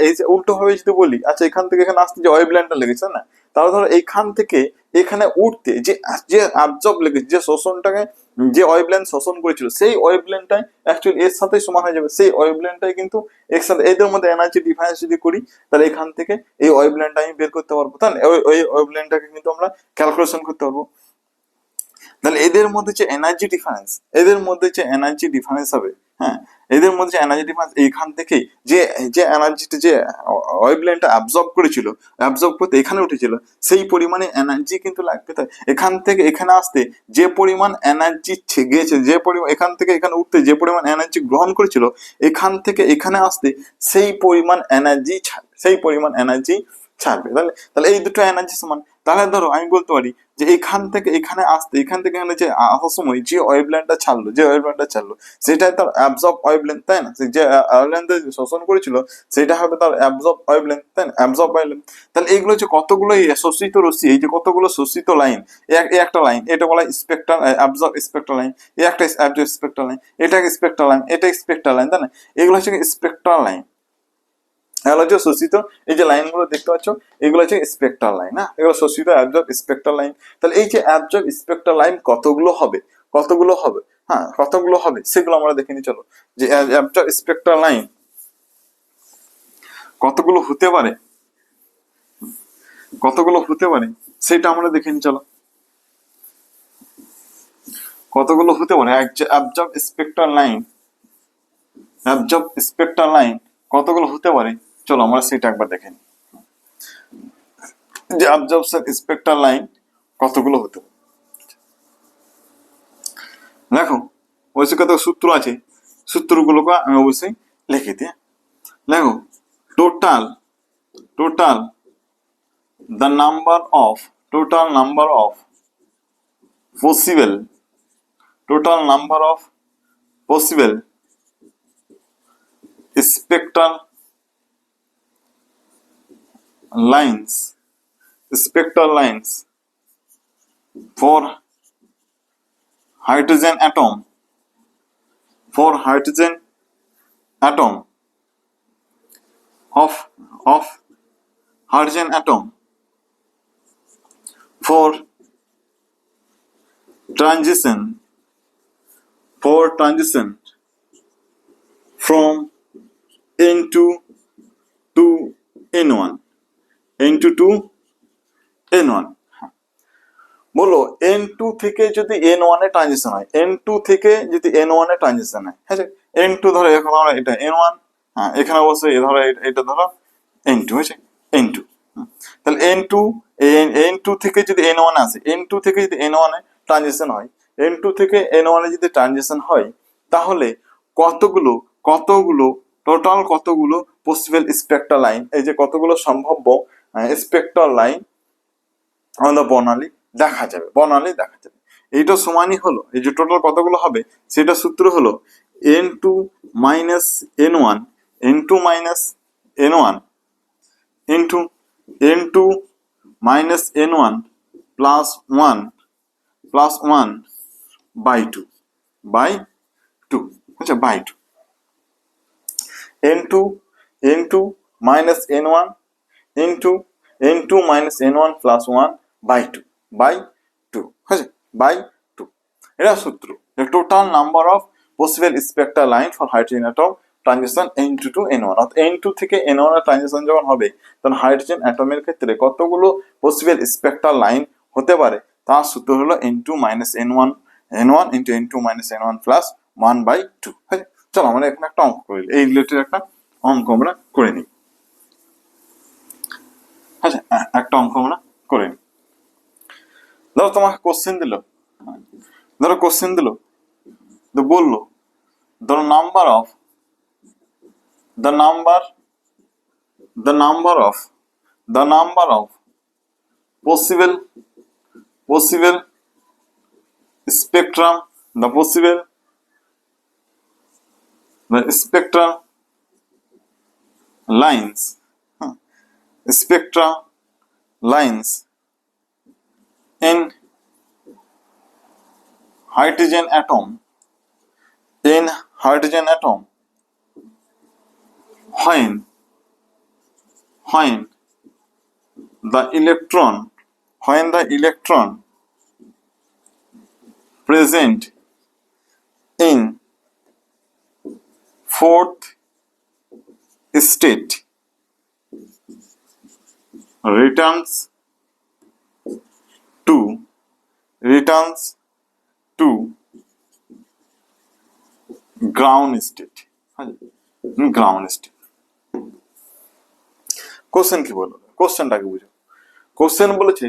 এই যে উল্টো ভাবে যদি বলি, আচ্ছা এখান থেকে এখানে আসতে যে ওয়েভ লাইনটা লেগেছে না, তাহলে ধরো এইখান থেকে এখানে উঠতে যে যে অ্যাবজর্ব লেগেছে, যে শোষণটাকে, যে ওয়েভলেন্থ শোষণ করেছিল, সেই ওয়েভলেন্থটাই অ্যাকচুয়ালি এর সাথে সমান হয়ে যাবে। সেই ওয়েভলেন্থটাই কিন্তু এর সাথে, এদের মধ্যে এনার্জি ডিফারেন্স যদি করি, তাহলে এখান থেকে এই ওয়েভলেন্থটা আমি বের করতে পারবো, তাই না? ওই ওয়েভলেন্থটাকে কিন্তু আমরা ক্যালকুলেশন করতে পারবো। তাহলে এদের মধ্যে যে এনার্জি ডিফারেন্স, এদের মধ্যে যে এনার্জি ডিফারেন্স হবে, হ্যাঁ, এদের মধ্যে যে এনার্জি ডিফারেন্স, এইখান থেকে যে যে এনার্জিটা, যে ওয়েভলেন্থটা অ্যাবজর্ব করেছিল, অ্যাবজর্ব করতে এখানে উঠেছিল, সেই পরিমাণে এনার্জি কিন্তু লাগবে। তাই এখান থেকে এখানে আসতে যে পরিমাণ এনার্জি গিয়েছে, যে পরিমাণ এখান থেকে এখানে উঠতে যে পরিমাণ এনার্জি গ্রহণ করেছিল, এখান থেকে এখানে আসতে সেই পরিমাণ এনার্জি ছাড়বে, সেই পরিমাণ এনার্জি ছাড়বে। তাহলে তাহলে এই দুটো এনার্জি সমান। তাহলে ধরো আমি বলতে পারি যে এখান থেকে এখানে আসতে, এখান থেকে এখানে যে আসার সময় যে ওয়েভলেন্থটা ছাড়লো, যে ওয়েভলেন্থটা ছাড়লো, সেটাই তার অ্যাবজর্ব ওয়েভলেন্থ, তাই না? যে ওয়েভলেন্থ শোষণ করেছিল সেটা হবে তার অ্যাবজর্ব ওয়েভলেন্থ, তাই না? Absorb wavelength. তাহলে এগুলো যে কতগুলো শোষিত রশ্মি, এই যে কতগুলো শোষিত লাইন, একটা লাইন, এটা বলা হয় স্পেকট্রাল অ্যাবজর্ব স্পেকট্রাল লাইন, একটা অ্যাবজর্ব স্পেকট্রাল লাইন, এটা স্পেকট্রাল লাইন, এটা স্পেকট্রাল লাইন, তাই না? এগুলো হচ্ছে স্পেকট্রাল লাইন। এগুলো হচ্ছে শোষিত, এই যে লাইনগুলো দেখতে পাচ্ছ, এগুলো হচ্ছে স্পেকট্রাল লাইন, না? এগুলো শোষিত অ্যাবজর্ব স্পেকট্রাল লাইন। তাহলে এই যে অ্যাবজর্ব স্পেকট্রাল লাইন কতগুলো হবে, কতগুলো হবে, হ্যাঁ, কতগুলো হবে সেগুলো আমরা দেখে নিই। চলো, যে অ্যাবজর্ব স্পেকট্রাল লাইন কতগুলো হতে পারে, কতগুলো হতে পারে সেটা আমরা দেখে নিই। চলো, কতগুলো হতে পারে absorb spectral line, absorb spectral line কতগুলো হতে পারে, চলো আমরা সেটা একবার দেখে নিই। যে অ্যাবজর্পশন স্পেকট্রাল লাইন কতগুলো হতে পারে। দেখো, অবশ্যই কত সূত্র আছে, সূত্রগুলোকে আমি অবশ্যই লিখে দিই। দেখো, total total the number of total number of possible total number of possible spectral lines, spectral lines for hydrogen atom, for hydrogen atom of hydrogen atom for transition, for transition from N2 to N1, N2 to N1। বলো N2 থেকে যদি N1 এ transition হয়, N2 থেকে যদি N1 এ transition হয়, হ্যাঁ, N2 ধরো, এখন আমরা এটা N1, হ্যাঁ, এখানে অবশ্যই ধরো এটা ধরো N2 হয়েছে, N2। তাহলে N2 থেকে যদি N1 আসে, N2 থেকে যদি N1 এ ট্রানজিশন হয়, N2 থেকে N1 এ যদি ট্রানজিশন হয়, তাহলে কতগুলো কতগুলো টোটাল কতগুলো পসিবল স্পেকট্রাল লাইন, এই যে কতগুলো সম্ভাব্য স্পেকট্রাল লাইন আমাদের বর্ণালী দেখা যাবে, বর্ণালী দেখা যাবে। এইটা সমানই হলো, এই যে টোটাল কতগুলো হবে সেটা সূত্র হলো N2 minus N1, N2 minus N1 into N2 minus N1 plus 1 by 2 by 2, আচ্ছা, by 2। N2 minus N1 into N2 minus N1 plus 1 by 2 by 2, হয়েছে, বাই 2। এটা সূত্র, total number of possible spectral line for hydrogen atom transition N2 to N1, অর্থাৎ N2 থেকে N1 এর transition যখন হবে, তখন হাইড্রোজেন অ্যাটমের ক্ষেত্রে কতগুলো পসিবল স্পেকট্রাল লাইন হতে পারে, তার সূত্র হলো N2 minus N1 into N2 minus N1 plus 1 by 2। চলো আমরা এখানে একটা অঙ্ক করি, এই রিলেটেড একটা অঙ্ক আমরা করে নিই। আচ্ছা, একটা অঙ্ক আমরা করে নিই। ধরো তোমাকে কোশ্চেন দিল, তো বললো the number of the number the number of the number of possible spectrum, the possible the spectral lines, spectral lines in hydrogen atom, in hydrogen atom when the electron when the electron present in fourth state returns to ground state. Ground state. Question কি বলবো, কোশ্চেনটাকে বুঝো। Question বলেছে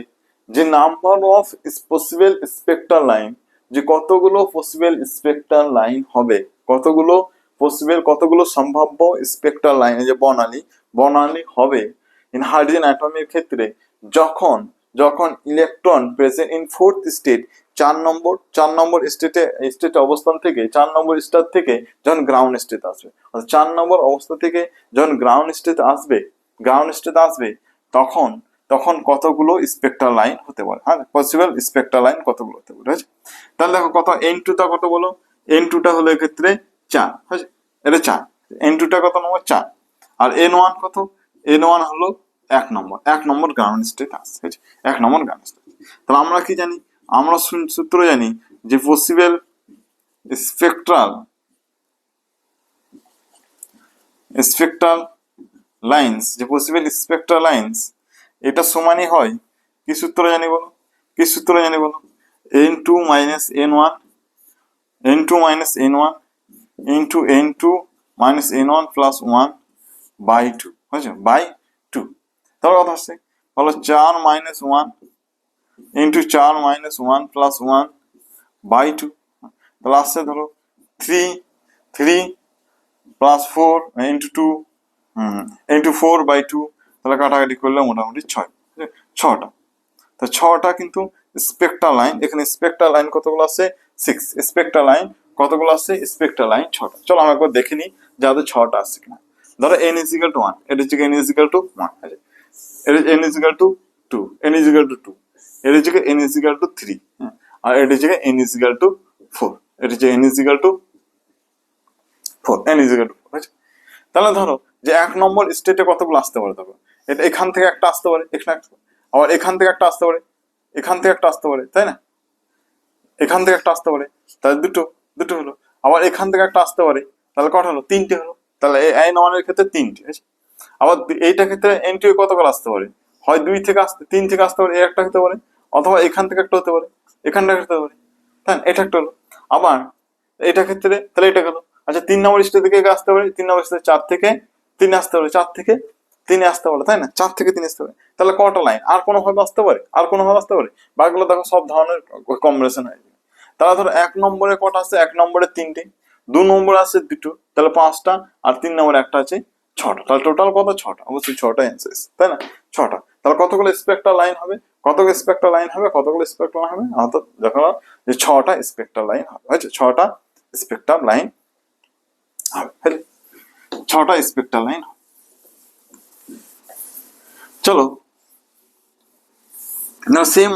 যে number of possible spectral line, যে কতগুলো possible spectral line হবে, কতগুলো সম্ভাব্য স্পেক্ট্রাল লাইন, যে বর্ণালী হবে ইন হাইড্রোজেন অ্যাটমের ক্ষেত্রে যখন electron present in fourth state, চার নম্বর স্টেটে অবস্থান থেকে, 4 নম্বর স্টার থেকে যখন গ্রাউন্ড স্টেট আসবে, 4 নম্বর অবস্থা থেকে যখন গ্রাউন্ড স্টেট আসবে তখন কতগুলো স্পেক্ট্রাল লাইন হতে পারে, হ্যাঁ, পসিবল স্পেক্ট্রাল লাইন কতগুলো হতে পারে। তাহলে দেখো কত, n2টা কত বলো, n2টা হলো এক্ষেত্রে 4, এটা 4, n2টা কত নম্বর 4, আর n1 কত, n1 হলো 1 নম্বর গ্রাউন্ড স্টেট আসছে, 1 নম্বর গ্রাউন্ড স্টেট। তাহলে আমরা কি জানি, আমরা সূত্র জানি যে পসিবল স্পেক্ট্রাল লাইন্স, যে পসিবল স্পেক্ট্রাল লাইন্স এটা সমানই হয়, কি সূত্র জানি বলো, n2 minus n1 into n2 minus n1 plus 1 by 2, বুঝছো, by 2। তাহলে কথা হচ্ছে বলো 4 minus 1 into 4 minus 1 plus 1 by 2, তাহলে আসছে ধরো 3 plus 4 into 2 into 4 by 2, তাহলে কাটাকাটি করলে মোটামুটি 6টা। তো 6টা কিন্তু স্পেক্ট্রাল লাইন, এখানে স্পেক্ট্রাল লাইন কতগুলো আছে, 6 স্পেক্ট্রাল লাইন কতগুলো আছে, স্পেক্ট্রাল লাইন 6টা। চলো আমরা একবার দেখে নিই যাদের 6টা আসছে কিনা। ধরো n is equal to 1, এটা হচ্ছে n is equal to 1, এটা n is equal to 2, n is equal to 2, এটা হচ্ছে n is equal to 3, আর এটা হচ্ছে n is equal to 4, এটা হচ্ছে n is equal to 4, n is equal to 4। তাহলে ধরো যে 1 নম্বর স্টেটে কতগুলো আসতে পারে, দেখো এটা এখান থেকে একটা আসতে পারে, আবার এখান থেকে একটা আসতে পারে, এখান থেকে একটা আসতে পারে, তাই না, এখান থেকে একটা আসতে পারে, তাহলে দুটো হলো, আবার এখান থেকে একটা আসতে পারে, তাহলে কটা হলো, 3টে হলো। তাহলে n1 এর ক্ষেত্রে 3টে, আবার এইটার ক্ষেত্রে n2 কতগুলো আসতে পারে, হয় 3 থেকে আসতে পারে, একটা হতে পারে, অথবা এখান থেকে একটা হতে পারে, এখান থেকে হতে পারে, তাই না, এটা একটা হলো। আবার এটা ক্ষেত্রে তাহলে এটা গেল। আচ্ছা 3 নম্বর স্টেট থেকে আসতে পারে, 3 নম্বর স্টেট 4 থেকে 3 আসতে পারে, 4 থেকে 3 আসতে পারে, তাই না, 4 থেকে 3 আসতে পারে। তাহলে কটা লাইন, আর কোনো ভাবে আসতে পারে, বাকিগুলো দেখো সব ধরনের কম্বিনেশন হয়ে যাবে। তাহলে ধরো 1 নম্বরে কটা আছে, 1 নম্বরে 3টে, 2 নম্বরে আছে 2টো, তাহলে 5টা, আর 3 নম্বরে একটা আছে 6টা, তাহলে টোটাল কত, 6টা, অবশ্যই 6টা অ্যান্সার, তাই না, 6টা। তাহলে কতগুলো স্পেক্ট্রাল লাইন হবে, কতগুলো স্পেক্ট্রাল লাইন হবে, অর্থাৎ দেখো যে 6টা স্পেক্ট্রাল লাইন হবে, 6টা স্পেক্ট্রাল লাইন হবে, 6টা স্পেক্ট্রাল লাইন। চলো না সেম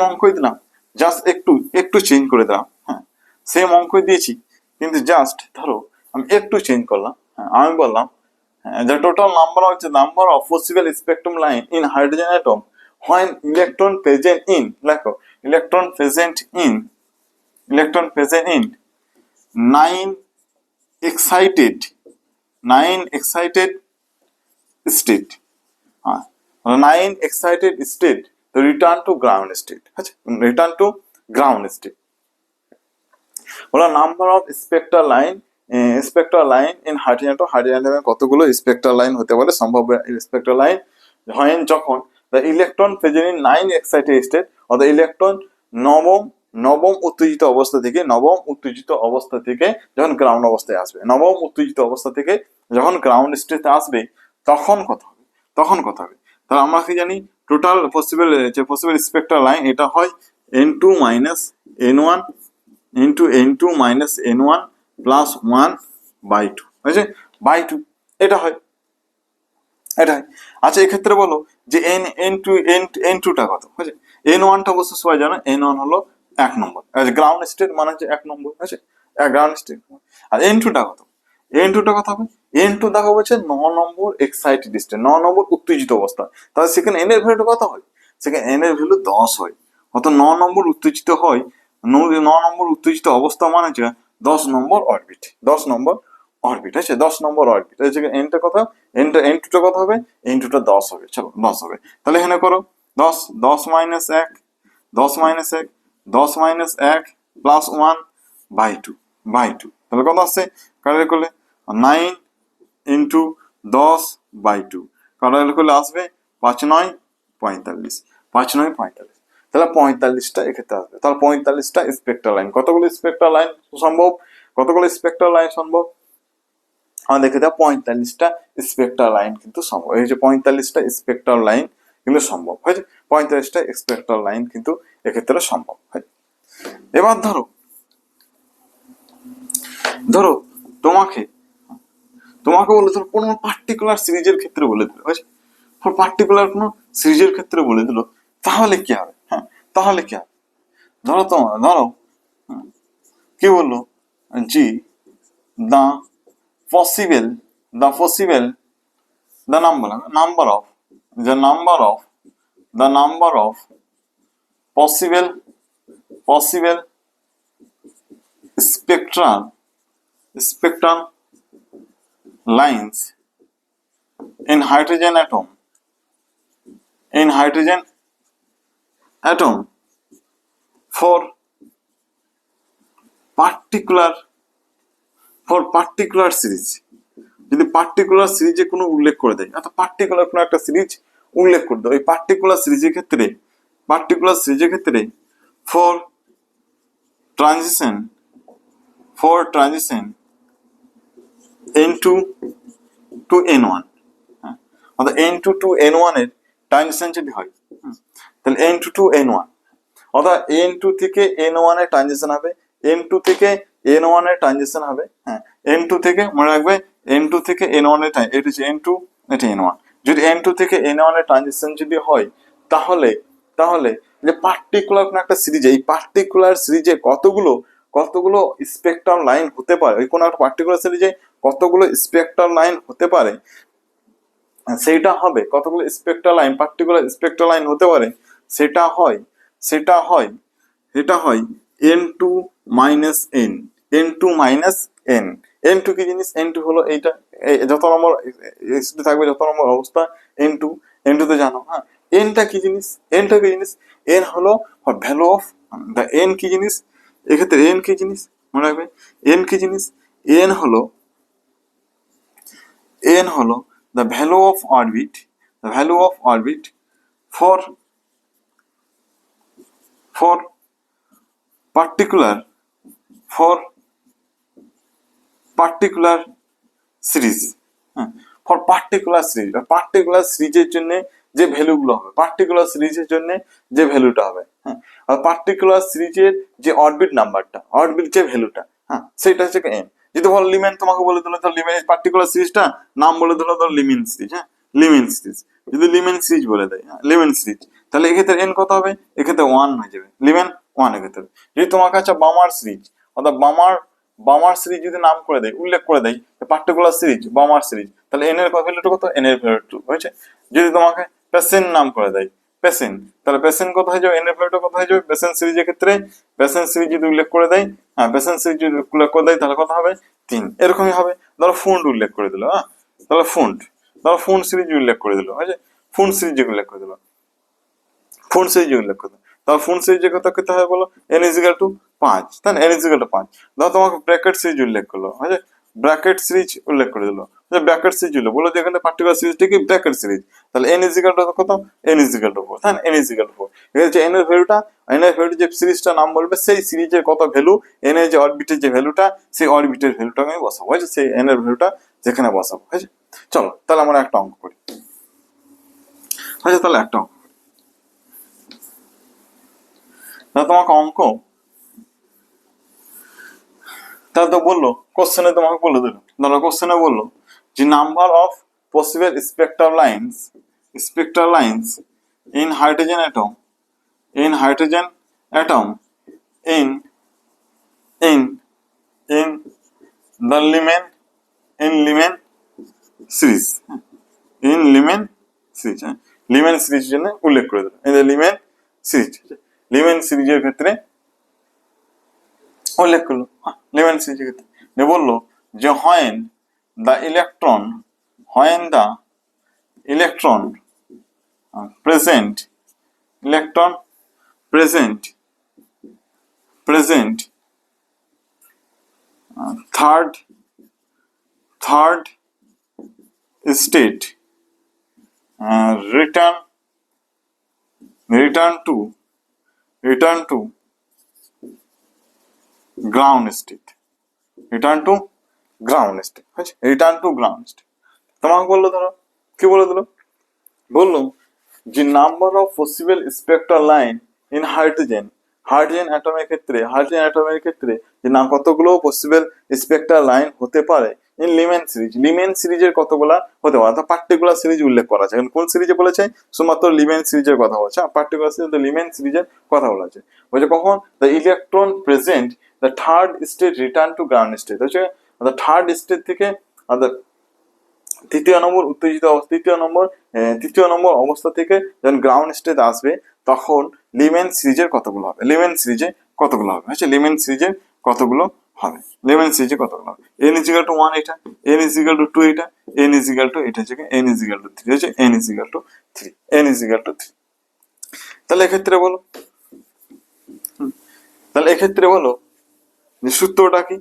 অঙ্কই দিলাম, জাস্ট একটু চেঞ্জ করে দিলাম, সেম অঙ্কই দিয়েছি, কিন্তু জাস্ট ধরো আমি একটু চেঞ্জ করলাম। আমি বললাম the total number of possible spectrum line in hydrogen atom when electron present in, লেখো electron present in 9 excited state, 9 excited state to return to ground state, বলো number of spectral line in hydrogen atom কতগুলো spectral line হতে পারে, সম্ভাব্য spectral line হয় যখন the electron present in 9 excited state, অর্থাৎ electron নবম উত্তেজিত অবস্থা থেকে যখন গ্রাউন্ড অবস্থায় আসবে, নবম উত্তেজিত অবস্থা থেকে যখন গ্রাউন্ড স্টেটে আসবে, তখন কত হবে। তাহলে আমরা কি জানি, টোটাল পসিবল স্পেক্ট্রাল লাইন এটা হয় n2 minus n1 into n2 minus n1 plus 1 by 2, বুঝছে, by 2 এটা হয়। আচ্ছা এক্ষেত্রে বলো যে n2টা কত, বুঝছে, n1টা অবশ্য সবাই জানো, n1 হলো 1 নম্বর, গ্রাউন্ড স্টেট মানে হচ্ছে 1 নম্বর, বুঝছে, গ্রাউন্ড স্টেট। আর n2টা কত, N2 টা কত হবে? N2 দেখো বলছে 9 নম্বর এক্সাইটেড স্টেট, 9 নম্বর উত্তেজিত অবস্থা। তাহলে সেখানে N এর ভ্যালুটা কত হয়? সেখানে N এর ভ্যালু 10 হয়। অর্থাৎ 9 নম্বর উত্তেজিত হয়, 9 নম্বর উত্তেজিত অবস্থা মানে হচ্ছে 10 নম্বর অরবিট, 10 নম্বর অরবিট আছে, 10 নম্বর অরবিট। N টা কত? N2 টা কত হবে? N2 টা 10 হবে। চলো 10 হবে। তাহলে এখানে করো 10, 10 minus 1, 10 minus 1, 10 minus 1 plus 1 by 2, by 2। তাহলে কত আসছে কাটাকাটি করলে? 9 ইন্টু 10 বাই 2, কাটাকাটি করলে আসবে 5 9 45, 5 9 45। তাহলে 45টা এক্ষেত্রে আসবে। তাহলে 45টা স্পেকট্রাল লাইন। কতগুলো স্পেকট্রাল লাইন সম্ভব? কতগুলো স্পেকট্রাল লাইন সম্ভব? আমাদের ক্ষেত্রে 45টা স্পেকট্রাল লাইন কিন্তু সম্ভব। এই যে 45টা স্পেকট্রাল লাইন কিন্তু সম্ভব হয়েছে, 45টা স্পেকট্রাল লাইন কিন্তু এক্ষেত্রে সম্ভব হয়। এবার ধরো ধরো তোমাকে তোমাকে বলে ধরো কোনো পার্টিকুলার সিরিজের ক্ষেত্রে বলে দিল, হয়েছে, পার্টিকুলার কোনো সিরিজের ক্ষেত্রে বলে দিল, তাহলে কি হবে? হ্যাঁ, তাহলে কি হবে? ধরো কি বললো? জি the possible the possible the number of the number of the number of possible spectral lines in hydrogen atom for particular series। যদি পার্টিকুলার সিরিজে কোনো উল্লেখ করে দেয়, অর্থাৎ পার্টিকুলার কোনো একটা সিরিজ উল্লেখ করে দেয়, ওই পার্টিকুলার সিরিজের ক্ষেত্রে for transition N2 to N1, অর্থাৎ N2 to N1 এর ট্রানজিশন যদি হয়, তাহলে N2 to N1, অর্থাৎ N2 থেকে N1 এর ট্রানজিশন হবে, N2 থেকে N1 এর ট্রানজিশন হবে। হ্যাঁ, N2 থেকে মনে রাখবে, N2 থেকে N1 এর, এটা হচ্ছে N2, এটা N1। যদি N2 থেকে N1 এর ট্রানজিশন যদি হয়, তাহলে তাহলে যে পার্টিকুলার কোন একটা সিরিজে, এই পার্টিকুলার সিরিজে কতগুলো স্পেকট্রাল লাইন হতে পারে, ওই কোন একটা পার্টিকুলার সিরিজে কতগুলো স্পেকট্রাল লাইন হতে পারে, সেটা হবে কতগুলো spectral line, particular spectral line হতে পারে, সেটা হয় N2 minus N, N2 minus N। N2 কি জিনিস? N2 হলো এইটা, যত নম্বর থাকবে, যত নম্বর অবস্থা N2, N2 তো জানো। হ্যাঁ, Nটা কি জিনিস? N হলো ভ্যালু অফ দ্য N কি জিনিস? এক্ষেত্রে N কি জিনিস মনে রাখবে? N কি জিনিস? N হলো the value of orbit for particular series. হ্যাঁ, ফর পার্টিকুলার সিরিজের জন্য যে ভ্যালুগুলো হবে, পার্টিকুলার সিরিজের জন্য যে ভ্যালুটা হবে, হ্যাঁ, আর পার্টিকুলার সিরিজের যে অরবিট নাম্বারটা, অরবিট যে ভ্যালুটা, হ্যাঁ, সেটা হচ্ছে N। যদি বলো লিমেন, তোমাকে বলে দিল তো লিমেন পার্টিকুলার সিরিজটা নাম বলে দিল তো লিমেন সিরিজ। হ্যাঁ, লিমেন সিরিজ যদি লিমেন সিরিজ বলে দেয়, লিমেন সিরিজ, তাহলে এক্ষেত্রে N কত হবে? এক্ষেত্রে 1 হয়ে যাবে, লিমেন 1 এক্ষেত্রে। যদি তোমার কাছে বামার সিরিজ, অর্থাৎ বামার সিরিজ যদি নাম করে দেয়, উল্লেখ করে দেয় পার্টিকুলার সিরিজ, বামার সিরিজ, তাহলে N এর ভ্যালুটা কত? N এর ভ্যালু 2 হয়েছে। যদি তোমাকে পেসেন্ট নাম করে দেয়, পেসেন্ট, তাহলে পেসেন্ট কত হয়ে যাবে? N এর ভ্যালুটা কত হয়ে যাবে? পেসেন্ট সিরিজের ক্ষেত্রে পেসেন্ট সিরিজ যদি উল্লেখ করে দেয়, হ্যাঁ, পেসেন্ট সিরিজ যদি উল্লেখ করে দেয়, তাহলে কত হবে? 3। এরকমই হবে ধরো ফুন্ড উল্লেখ করে দিল, হ্যাঁ, তাহলে ফুন্ড সিরিজ উল্লেখ করে দিল, হয়েছে, ফুন্ড সিরিজ উল্লেখ করে দিল, ফোন সিরিজ উল্লেখ করতে, তাহলে ফোন সিরিজের কথা করতে হবে বলো N is equal to 5, তাই না? N is equal to 5। ধরো তোমাকে ব্র্যাকেট সিরিজ উল্লেখ করলো, হয়েছে, ব্র্যাকেট সিরিজ উল্লেখ করে দিল, ব্র্যাকেট সিরিজ বলো যে এখানে পার্টিকুলার সিরিজটা কি? Bracket series. তাহলে N is equal to কত? N is equal to 4, তাই না? N is equal to 4। এটা হচ্ছে N এর ভ্যালুটা, N এর ভ্যালু যে সিরিজটা নাম বলবে, সেই সিরিজের কত ভ্যালু, N এর যে অরবিটের যে ভ্যালুটা, সেই অরবিটের ভ্যালুটা আমি বসাবো, হয়েছে, সেই N এর ভ্যালুটা যেখানে বসাবো, হয়েছে। চলো তাহলে আমরা একটা অঙ্ক করি, হয়েছে, তাহলে একটা অঙ্ক তোমাকে অঙ্ক, তাহলে তো বললো কোশ্চেনে, তোমাকে বলে দিল, ধরো কোশ্চেনে বললো যে number of possible spectral lines in hydrogen atom in the in Lyman series, in Lyman series, Lyman সিরিজের জন্য উল্লেখ করে দিল। এই যে লিমেন সিরিজ, লিমেন সিরিজের ক্ষেত্রে উল্লেখ করলো, লিমেন সিরিজের ক্ষেত্রে বললো যে when the electron present third state return to ground state, return to ground state, return to ground state। তোমাকে বললো, ধরো কি বলে দিল, বললো যে number of possible spectral line in hydrogen, hydrogen অ্যাটমের ক্ষেত্রে যে না কতগুলো পসিবল স্পেক্ট্রাল লাইন হতে পারে ইন লিমেন সিরিজের কতগুলা হতে পারে, অর্থাৎ পার্টিকুলার সিরিজ উল্লেখ করা আছে। কোন সিরিজে বলেছে, শুধুমাত্র লিমেন সিরিজের কথা বলছে, পার্টিকুলার সিরিজ লিমেন সিরিজের কথা বলা আছে। বলছে কখন, the electron present the third state return to ground state, হচ্ছে থার্ড স্টেট থেকে তৃতীয় নম্বর অবস্থা থেকে যখন গ্রাউন্ড স্টেট আসবে তখন লিমেন সিরিজের কতগুলো হবে, লিমেন সিরিজে কতগুলো হবে, হচ্ছে লিমেন সিরিজের কতগুলো হবে, লিমেন সিরিজে কতগুলো হবে। n = 1 এটা, n = 2 এটা, n = এটা হচ্ছে n = 3, হচ্ছে n = 3, n = 3। তাহলে এক্ষেত্রে বলো যে সূত্রটা কি,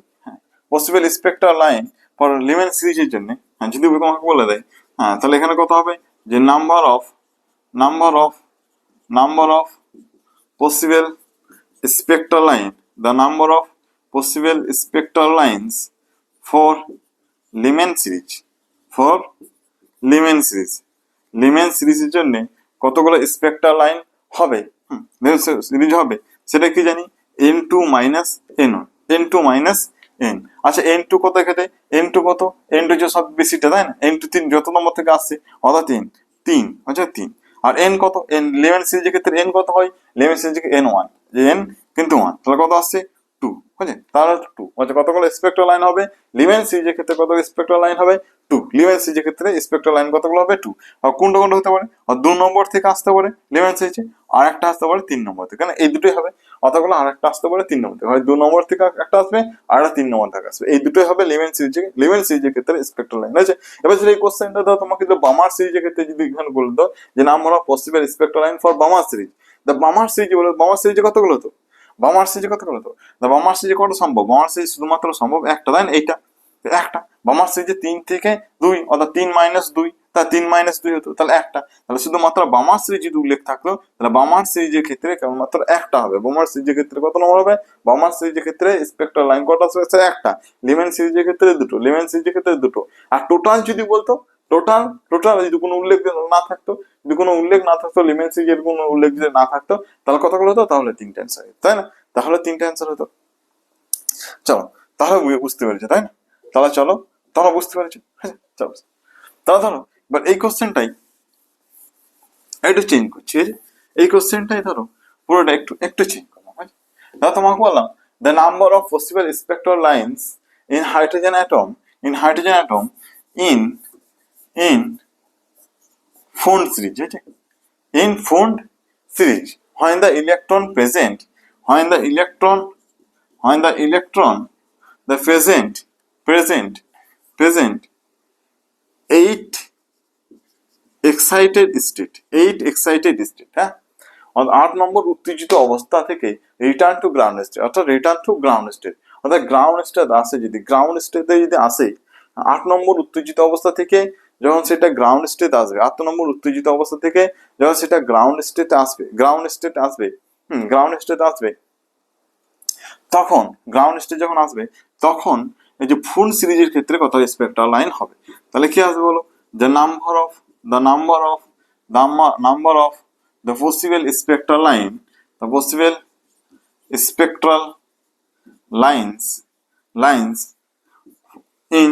possible spectral line for Lyman সিরিজের জন্য যদি তোমাকে বলে দেয়, তাহলে এখানে কত হবে যে number of possible spectral line, the number of possible spectral lines for Lyman সিরিজের জন্য কতগুলো স্পেক্ট্রাল লাইন হবে, সিরিজ হবে, সেটা কি জানি n2 - n1, n। আচ্ছা n2 কত, এখানে n2 কত, n2 যে সব বেশিটা তাই না, n2 3 যত নম্বর থেকে আসছে অর্থাৎ 3, আচ্ছা 3। আর n কত, n লিমেন সিরিজের ক্ষেত্রে n কত হয়, লিমেন সিরিজের n1, যে n কিন্তু 1, তাহলে কত আসছে 2, বুঝলেন, তাহলে 2, আচ্ছা কতগুলো স্পেক্ট্রাল লাইন হবে লিমেন সিরিজের ক্ষেত্রে, কত স্পেক্ট্রাল লাইন হবে 2, লিমেন সিরিজের ক্ষেত্রে স্পেক্ট্রাল লাইন কতগুলো হবে 2। আর কোনটা হতে পারে, আর 2 নম্বর থেকে আসতে পারে লিমেন সিরিজে, আর একটা আসতে পারে 3 নম্বর থেকে, কারণ এই দুটোই হবে, অতগুলো আর একটা আসতে পারে 3 নম্বর থেকে, হয় 2 নম্বর থেকে একটা আসবে আর একটা 3 নম্বর থেকে আসবে, এই দুটোই হবে লিমেন সিরিজের ক্ষেত্রে স্পেক্ট্রাল লাইন, আছে। এবার যদি এই কোশ্চেনটা দাও তোমাকে, যদি বামার সিরিজের ক্ষেত্রে যদি এখানে বলে দাও যে number of possible spectral line for Balmer series, the Balmer series বলে, বামার সিরিজে কতগুলো হতো, বামার সিরিজে কতগুলো হতো, দ্য বামার সিরিজে কত সম্ভব, বামার সিরিজ শুধুমাত্র সম্ভব একটা, তাই না, এইটা একটা, বামার সিরিজে 3 থেকে 2, অর্থাৎ 3 - 2, তা 3 - 2 হতো, তাহলে একটা, তাহলে শুধুমাত্র বামার সিরিজ যদি উল্লেখ থাকলো তাহলে বামার সিরিজের ক্ষেত্রে কেবলমাত্র একটা হবে। বামার সিরিজের ক্ষেত্রে কত নম্বর হবে, বামার সিরিজের ক্ষেত্রে স্পেক্ট্রাল লাইন কটা আছে, একটা, লিমেন সিরিজের ক্ষেত্রে দুটো, লিমেন সিরিজের ক্ষেত্রে দুটো। আর টোটাল যদি বলতো, টোটাল যদি কোনো উল্লেখ না থাকতো, লিমেন সিরিজের কোনো উল্লেখ যদি না থাকতো তাহলে কতগুলো হতো, তাহলে 3টা অ্যান্সার হতো, তাই না, তাহলে 3টা অ্যান্সার হতো। চলো তাহলে বুঝতে পেরেছো, তাই না, তাহলে চলো তোমরা বুঝতে পেরেছো, হ্যাঁ চলো তাহলে ধরো এবার এই কোশ্চেনটাই একটু চেঞ্জ করছি, এই কোশ্চেনটাই ধরো পুরোটা একটু চেঞ্জ করলাম, তাহলে তোমাকে বললাম the number of possible spectral lines in hydrogen atom in Fund series, in Fund series, when the electron present eight excited state, হ্যাঁ, 8 নম্বর উত্তেজিত অবস্থা থেকে রিটার্ন টু গ্রাউন্ড স্টেট, অর্থাৎ গ্রাউন্ড স্টেট আসে, যদি গ্রাউন্ড স্টেটে যদি আসে 8 নম্বর উত্তেজিত অবস্থা থেকে যখন সেটা গ্রাউন্ড স্টেট আসবে, 8 নম্বর উত্তেজিত অবস্থা থেকে যখন সেটা গ্রাউন্ড স্টেট আসবে, তখন গ্রাউন্ড স্টেট যখন আসবে তখন এই যে ফুল সিরিজের ক্ষেত্রে কত স্পেক্ট্রাল লাইন হবে, তাহলে কি আসবে বলো, the number of the possible spectral lines in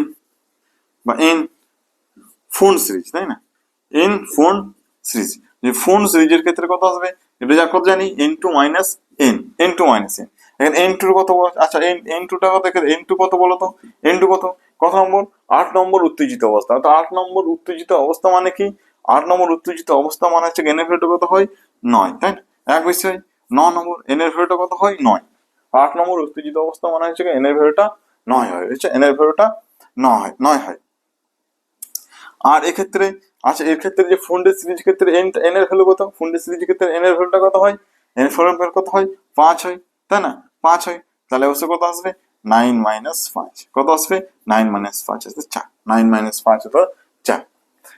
Fund series, তাই না, in Fund সিরিজ, যে Fund সিরিজের ক্ষেত্রে কত আসবে, এটা যা কত জানি n2 - n, n2 - n, এখানে n2 কত, আচ্ছা n2 টা কত, n2 কত বলো তো, n2 কত, কত নম্বর? 8 নম্বর উত্তেজিত অবস্থা। তো 8 নম্বর উত্তেজিত অবস্থা মানে কি? 8 নম্বর উত্তেজিত অবস্থা মানে হচ্ছে এন এর ভ্যালুটা কত হয়? 9, তাই না? এক বিষয় 9 নম্বর এন এর ভ্যালুটা কত হয়? 9। 8 নম্বর উত্তেজিত অবস্থা মানে হচ্ছে এন এর ভ্যালুটা 9 হয়, হচ্ছে এন এর ভ্যালুটা 9 হয়। আর এক্ষেত্রে আচ্ছা, এর ক্ষেত্রে যে ফুন্ডের সিরিজ ক্ষেত্রে এন এর ভ্যালু কত? ফুন্ডের সিরিজ ক্ষেত্রে এন এর ভ্যালুটা কত হয়? এন এর ভ্যালু কত হয়? 5 হয়, তাই না? 5 হয়। তাহলে অবশ্য কত আসবে? 9 মাইনাস 5। কত আসবে? 9 মাইনাস 5 আসবে 4। 9 মাইনাস 5 হলো 4।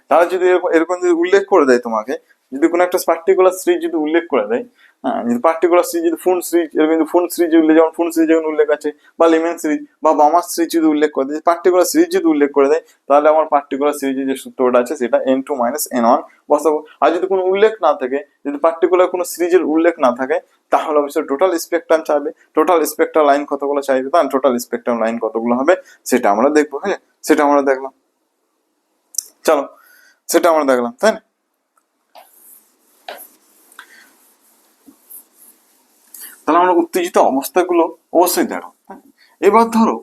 তাহলে যদি এরকম যদি উল্লেখ করে দেয় তোমাকে, যদি কোনো একটা পার্টিকুলার সিরিজ যদি উল্লেখ করে দেয়, হ্যাঁ, যদি পার্টিকুলার সিরিজ যদি ফুন সিরিজ, এরকম যদি ফুন সিরিজ উল্লেখ, যেমন ফুন সিরিজ যেমন উল্লেখ আছে, বা লিমেন সিরিজ বা বামার সিরিজ যদি উল্লেখ করে দেয়, পার্টিকুলার সিরিজ যদি উল্লেখ করে দেয়, তাহলে আমার পার্টিকুলার সিরিজের যে সূত্রটা আছে সেটা n2 মাইনাস n1 বসাবো। আর যদি কোনো উল্লেখ না থাকে, যদি পার্টিকুলার কোনো সিরিজের উল্লেখ না থাকে, তাহলে অবশ্যই টোটাল স্পেকট্রাম চাইবে। টোটাল স্পেকট্রাম লাইন কতগুলো চাইবে, তাহলে টোটাল স্পেকট্রাম লাইন কতগুলো হবে সেটা আমরা দেখবো। হ্যাঁ, সেটা আমরা দেখলাম। চলো, সেটা আমরা দেখলাম, তাই না? তাহলে আমরা উত্তেজিত অবস্থাগুলো অবশ্যই দেখো। এবার ধরো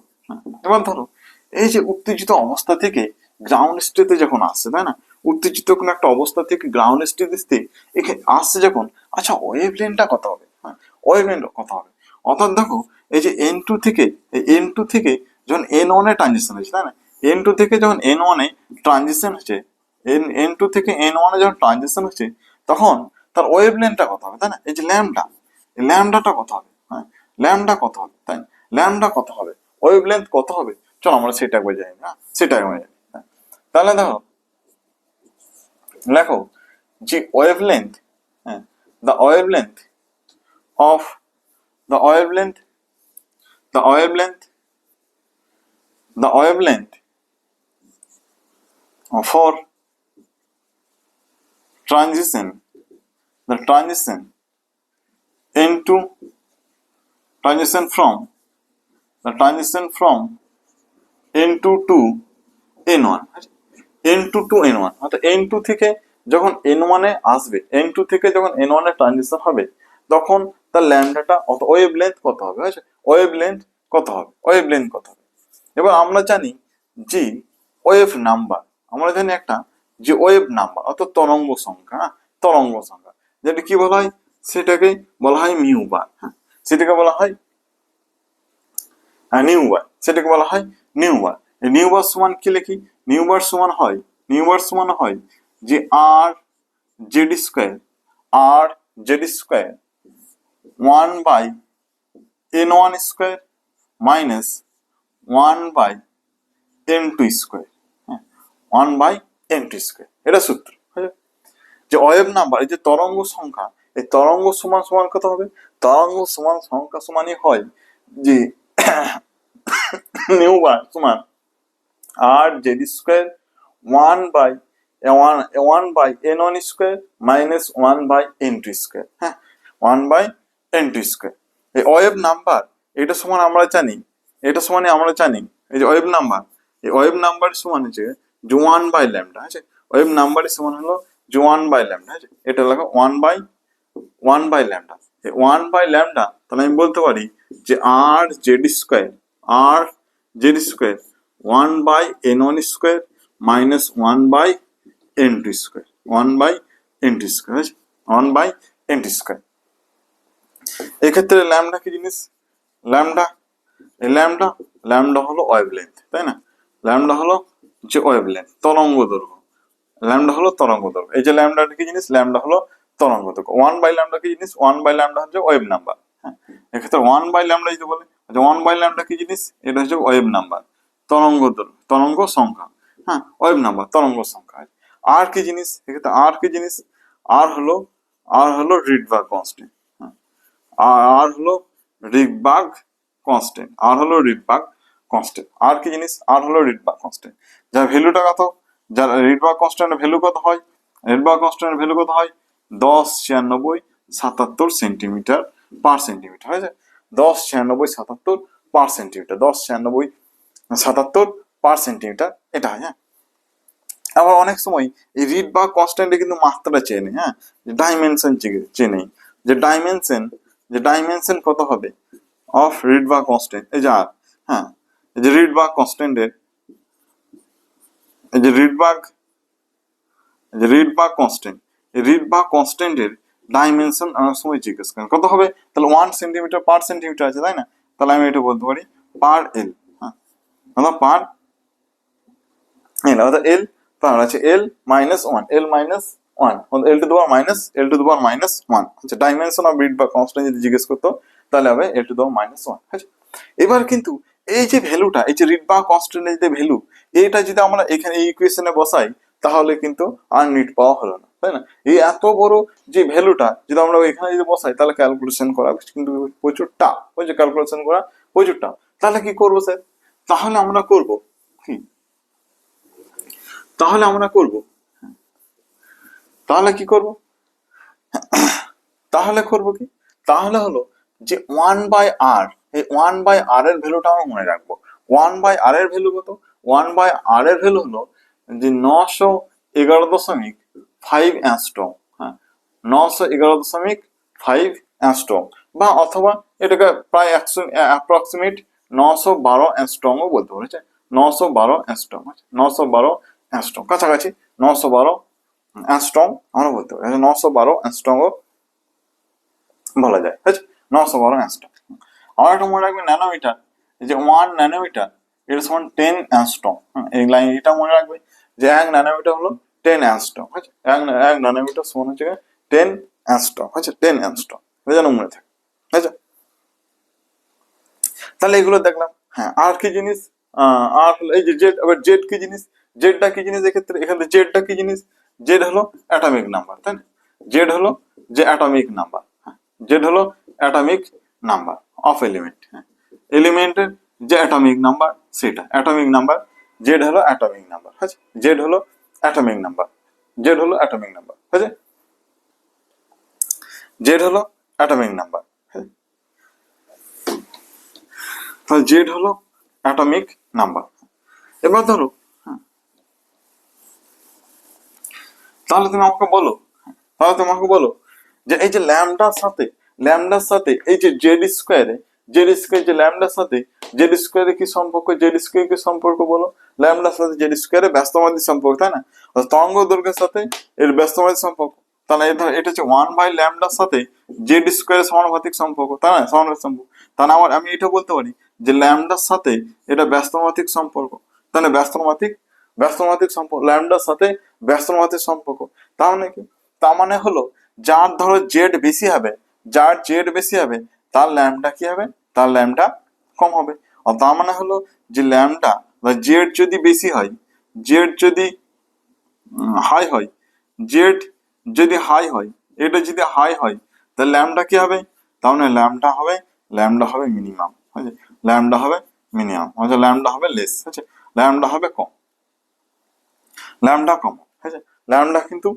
এই যে উত্তেজিত অবস্থা থেকে গ্রাউন্ড স্টেটে যখন আসছে, তাই না? উত্তেজিত কোনো একটা অবস্থা থেকে গ্রাউন্ড স্টেটে এখানে আসছে যখন, আচ্ছা ওয়েভ লেন্থটা কত হবে? হ্যাঁ, ওয়েভ লেন্থ কত হবে? অর্থাৎ দেখো, এই যে এন টু থেকে যখন এন ওয়ানে ট্রানজিশন হচ্ছে, তাই না? এন টু থেকে যখন এন ওয়ানে ট্রানজিশন হচ্ছে, এন টু থেকে এন ওয়ানে যখন ট্রানজিশন হচ্ছে, তখন তার ওয়েভ লেন্থটা কত হবে, তাই না? এই যে ল্যামডাটা কত হবে? হ্যাঁ, ল্যামডা কত হবে, তাই না? ল্যামডা কত হবে, ওয়েভ লেন্থ কত হবে? চলো আমরা সেটা একবার জানি না, সেটা একবার জানি। তাহলে দেখো, লেখো যে ওয়েভ লেন্থ, হ্যাঁ, the wave length of the wave length the wave length the wave length for transition the into transition from transition from n2 to n1, n2 to n1, অর্থাৎ n2 থেকে যখন n1 এ আসবে, n2 থেকে যখন n1 এ transition হবে, তখন তার ল্যামডাটা wave length কত হবে? ওয়েভ লেন্থ কত হবে? ওয়েভ লেন্থ কত হবে? এবার আমরা জানি যে ওয়েভ নাম্বার, আমরা জানি একটা যে ওয়েভ নাম্বার অর্থাৎ তরঙ্গ সংখ্যা, তরঙ্গ সংখ্যা যেটা কি বলা হয়? সেটাকে বলা হয় মিউ বার। হ্যাঁ, সেটাকে বলা হয় নিউ বার, সেটাকে বলা হয় নিউ বার। নিউ বার সমান কি লিখি? নিউ বার সমান হয় যে R Z square, R Z square 1 by n1 square minus 1 by n2 square. হ্যাঁ, 1 বাই n2 স্কোয়ার, এটা সূত্র। যে ওয়েভ নাম্বার, এই যে তরঙ্গ সংখ্যা, এই তরঙ্গ সমান সমান কত হবে? তরঙ্গ সমান সংখ্যা সমানই হয় যে নিউ বার সমান R Z square 1 by one by n1 square minus 1 by n2 square. হ্যাঁ, 1 বাই n2 স্কোয়ার। এই ওয়েভ নাম্বার, এটা সমান আমরা জানি, এটা সমানে আমরা জানি এই যে ওয়েভ নাম্বার, এই ওয়েভ নাম্বার সমান হচ্ছে যে 1 বাই ল্যামডা। আছে, ওয়েভ নাম্বারের সমান হলো যে 1 বাই ল্যামডা। আছে, এটা লেখো 1 বাই ল্যামডা। 1 বাই ল্যামডা, তাহলে আমি বলতে পারি যে R Z square, R Z square 1 by n1 square minus 1 by n2 square, 1 by n2 square, 1 by n2 square. এক্ষেত্রে ল্যামডা কি জিনিস? ল্যামডা, এই ল্যামডা হলো ওয়েভ লেন্থ, তাই না? ল্যামডা হলো যে ওয়েভ লেন্থ, তরঙ্গ দৈর্ঘ্য। ল্যামডা হলো তরঙ্গ দৈর্ঘ্য। এই যে ল্যামডা কি জিনিস? ল্যামডা হলো তরঙ্গ দৈর্ঘ্য। 1 বাই ল্যামডা কি জিনিস? 1 বাই ল্যামডা হচ্ছে ওয়েভ নাম্বার। হ্যাঁ, এক্ষেত্রে 1 বাই ল্যামডা যদি বলে, আচ্ছা 1 বাই ল্যামডা কি জিনিস? এটা হচ্ছে ওয়েভ নাম্বার, তরঙ্গ দৈর্ঘ্য, তরঙ্গ সংখ্যা। হ্যাঁ, ওয়েভ নাম্বার, তরঙ্গ সংখ্যা। আর কি জিনিস? এক্ষেত্রে আর কি জিনিস? আর হলো রিডবার্গ কনস্ট্যান্ট। হ্যাঁ, আর হলো রিডবার্গ কনস্ট্যান্ট, আর হলো রিডবার্গ কনস্ট্যান্ট। আর কি জিনিস? আর হলো রিডবার্গ কনস্ট্যান্ট, যার ভ্যালুটা কত? যার রিডবার্গ কনস্ট্যান্টের ভ্যালু কত হয়? রিডবার্গ কনস্ট্যান্টের ভ্যালু কত হয়? 109677 সেন্টিমিটার পার সেন্টিমিটার। হয়েছে, 109677 পার সেন্টিমিটার, 109677 পার সেন্টিমিটার, এটা হয়। হ্যাঁ, আবার অনেক সময় এই রিডবার্গ কনস্ট্যান্টে কিন্তু মাত্রা চেনে, হ্যাঁ, যে ডাইমেনশন চেনে, যে ডাইমেনশন কত হবে অফ রিডবার্গ কনস্ট্যান্ট, এই যে আর, হ্যাঁ, এই যে রিডবার্গ কনস্ট্যান্টের যে রিডবার্গ কনস্ট্যান্ট, এই রিডবার্গ কনস্ট্যান্টের ডাইমেনশন অনেক সময় জিজ্ঞেস করেন কত হবে, তাহলে 1 সেন্টিমিটার/সেন্টিমিটার আছে তাই না, তাহলে আমি এটা বলতে পারি পার এল। হ্যাঁ, পার এল অর্থাৎ এল পার আছে L-1, L-1 আচ্ছা, ডাইমেনশন অফ রিডবার্গ কনস্ট্যান্ট যদি জিজ্ঞেস করতো তাহলে হবে L-1। আচ্ছা, এবার কিন্তু এই যে ভ্যালুটা, এই যে রিডবার্গ কনস্ট্যান্টের যে ভ্যালু, এটা যদি আমরা এখানে এই ইকুয়েশনে বসাই তাহলে কিন্তু আর নিট পাওয়া হলো না, তাই না। এই এত বড় যে ভ্যালুটা যদি আমরা এখানে যদি বসাই তাহলে ক্যালকুলেশন করা কিন্তু প্রচুর টাফ, বুঝছে, ক্যালকুলেশন করা প্রচুর টাফ। তাহলে কি করবো স্যার, তাহলে আমরা করবো কি, তাহলে আমরা করব তাহলে কি করব তাহলে করব কি, তাহলে হলো যে 1/r, এই 1/r এর ভ্যালুটা আমরা মনে রাখবো। 1/r এর ভ্যালু কত, 1/r এর ভ্যালু হলো যে 911.5 অ্যাংস্ট্রম। হ্যাঁ, 911.5 অ্যাংস্ট্রম, বা অথবা এটাকে প্রায় অ্যাপ্রক্সিমেট 912 অ্যাংস্ট্রমও বলতে পারে। 912 অ্যাংস্ট্রম, 912 অ্যাংস্ট্রম কাছাকাছি, 912 অ্যাংস্ট্রম আমরা বলতে পারি, 912 অ্যাংস্ট্রমও বলা যায়। আচ্ছা, 912 অ্যাংস্ট্রম। আমার একটা মনে রাখবে ন্যানোমিটার, এই যে 1 ন্যানোমিটার এর সমান 10 অ্যাংস্ট্রম। এই লাইন এটা মনে রাখবে যে 1 ন্যানোমিটার হলো 10 অ্যাংস্ট্রম। আচ্ছা, 1 ন্যানোমিটার সমান হচ্ছে 10 অ্যাংস্ট্রম। আচ্ছা, 10 অ্যাংস্ট্রম, এটা যেন মনে থাকে। আচ্ছা, তাহলে এগুলো দেখলাম। হ্যাঁ, আর কি জিনিস, আর এই যে জেড, আবার জেড কি জিনিস, জেডটা কি জিনিস এক্ষেত্রে, এখানে জেডটা কি জিনিস, জেড হলো অ্যাটমিক নাম্বার, তাই না। জেড হলো যে অ্যাটমিক নাম্বার, জেড হলো অ্যাটমিক নাম্বার অফ এলিমেন্ট। এলিমেন্টের যে অ্যাটমিক নাম্বার সেটা অ্যাটমিক নাম্বার, জেড হলো অ্যাটমিক নাম্বার। আচ্ছা, জেড হলো অ্যাটমিক নাম্বার, জেড হলো অ্যাটমিক নাম্বার। আচ্ছা, জেড হলো অ্যাটমিক নাম্বার, তাহলে জেড হলো অ্যাটমিক নাম্বার। এবার ধরো, তাহলে তুমি আমাকে বলো, তাহলে তুমি আমাকে বলো যে এই যে ল্যামডার সাথে এই যে জেড স্কোয়ারে যে ল্যামডার সাথে জেড স্কোয়ারে কি সম্পর্ক, জেড স্কোয়ার কি সম্পর্ক বলো, ল্যামডার সাথে জেড স্কোয়ারে ব্যস্তমাদি সম্পর্ক, তাই না, তরঙ্গ দৈর্ঘ্যের সাথে এর ব্যস্তমাদি সম্পর্ক। তাহলে এটা হচ্ছে 1/ল্যামডার সাথে জেড স্কোয়ারের সমানুপাতিক সম্পর্ক, তাই না, সমানুপাতিক সম্পর্ক। তাহলে আমি এটা বলতে পারি যে ল্যামডার সাথে এটা ব্যস্তমাতিক সম্পর্ক, তাহলে ব্যস্তমাতিক সম্পর্ক, ল্যামডার সাথে ব্যস্তমাতিক সম্পর্ক। তার মানে কি, তার মানে হলো যার ধরো জেড বেশি হবে, যার জেড বেশি হবে তার ল্যামডা কি হবে, তার ল্যামডা কম হবে। আর তার মানে হলো যে ল্যামডা বা জেড যদি বেশি হয়, জেড যদি হাই হয়, জেড যদি হাই হয়, এটা যদি হাই হয় তাহলে ল্যামডা কি হবে, তার মানে ল্যামডা হবে মিনিমাম, ল্যামডা হবে মিনিমাম, ল্যামডা হবে লেস, ল্যামডা হবে কম, ল্যামডা কম, ঠিক আছে, ল্যামডা কিন্তু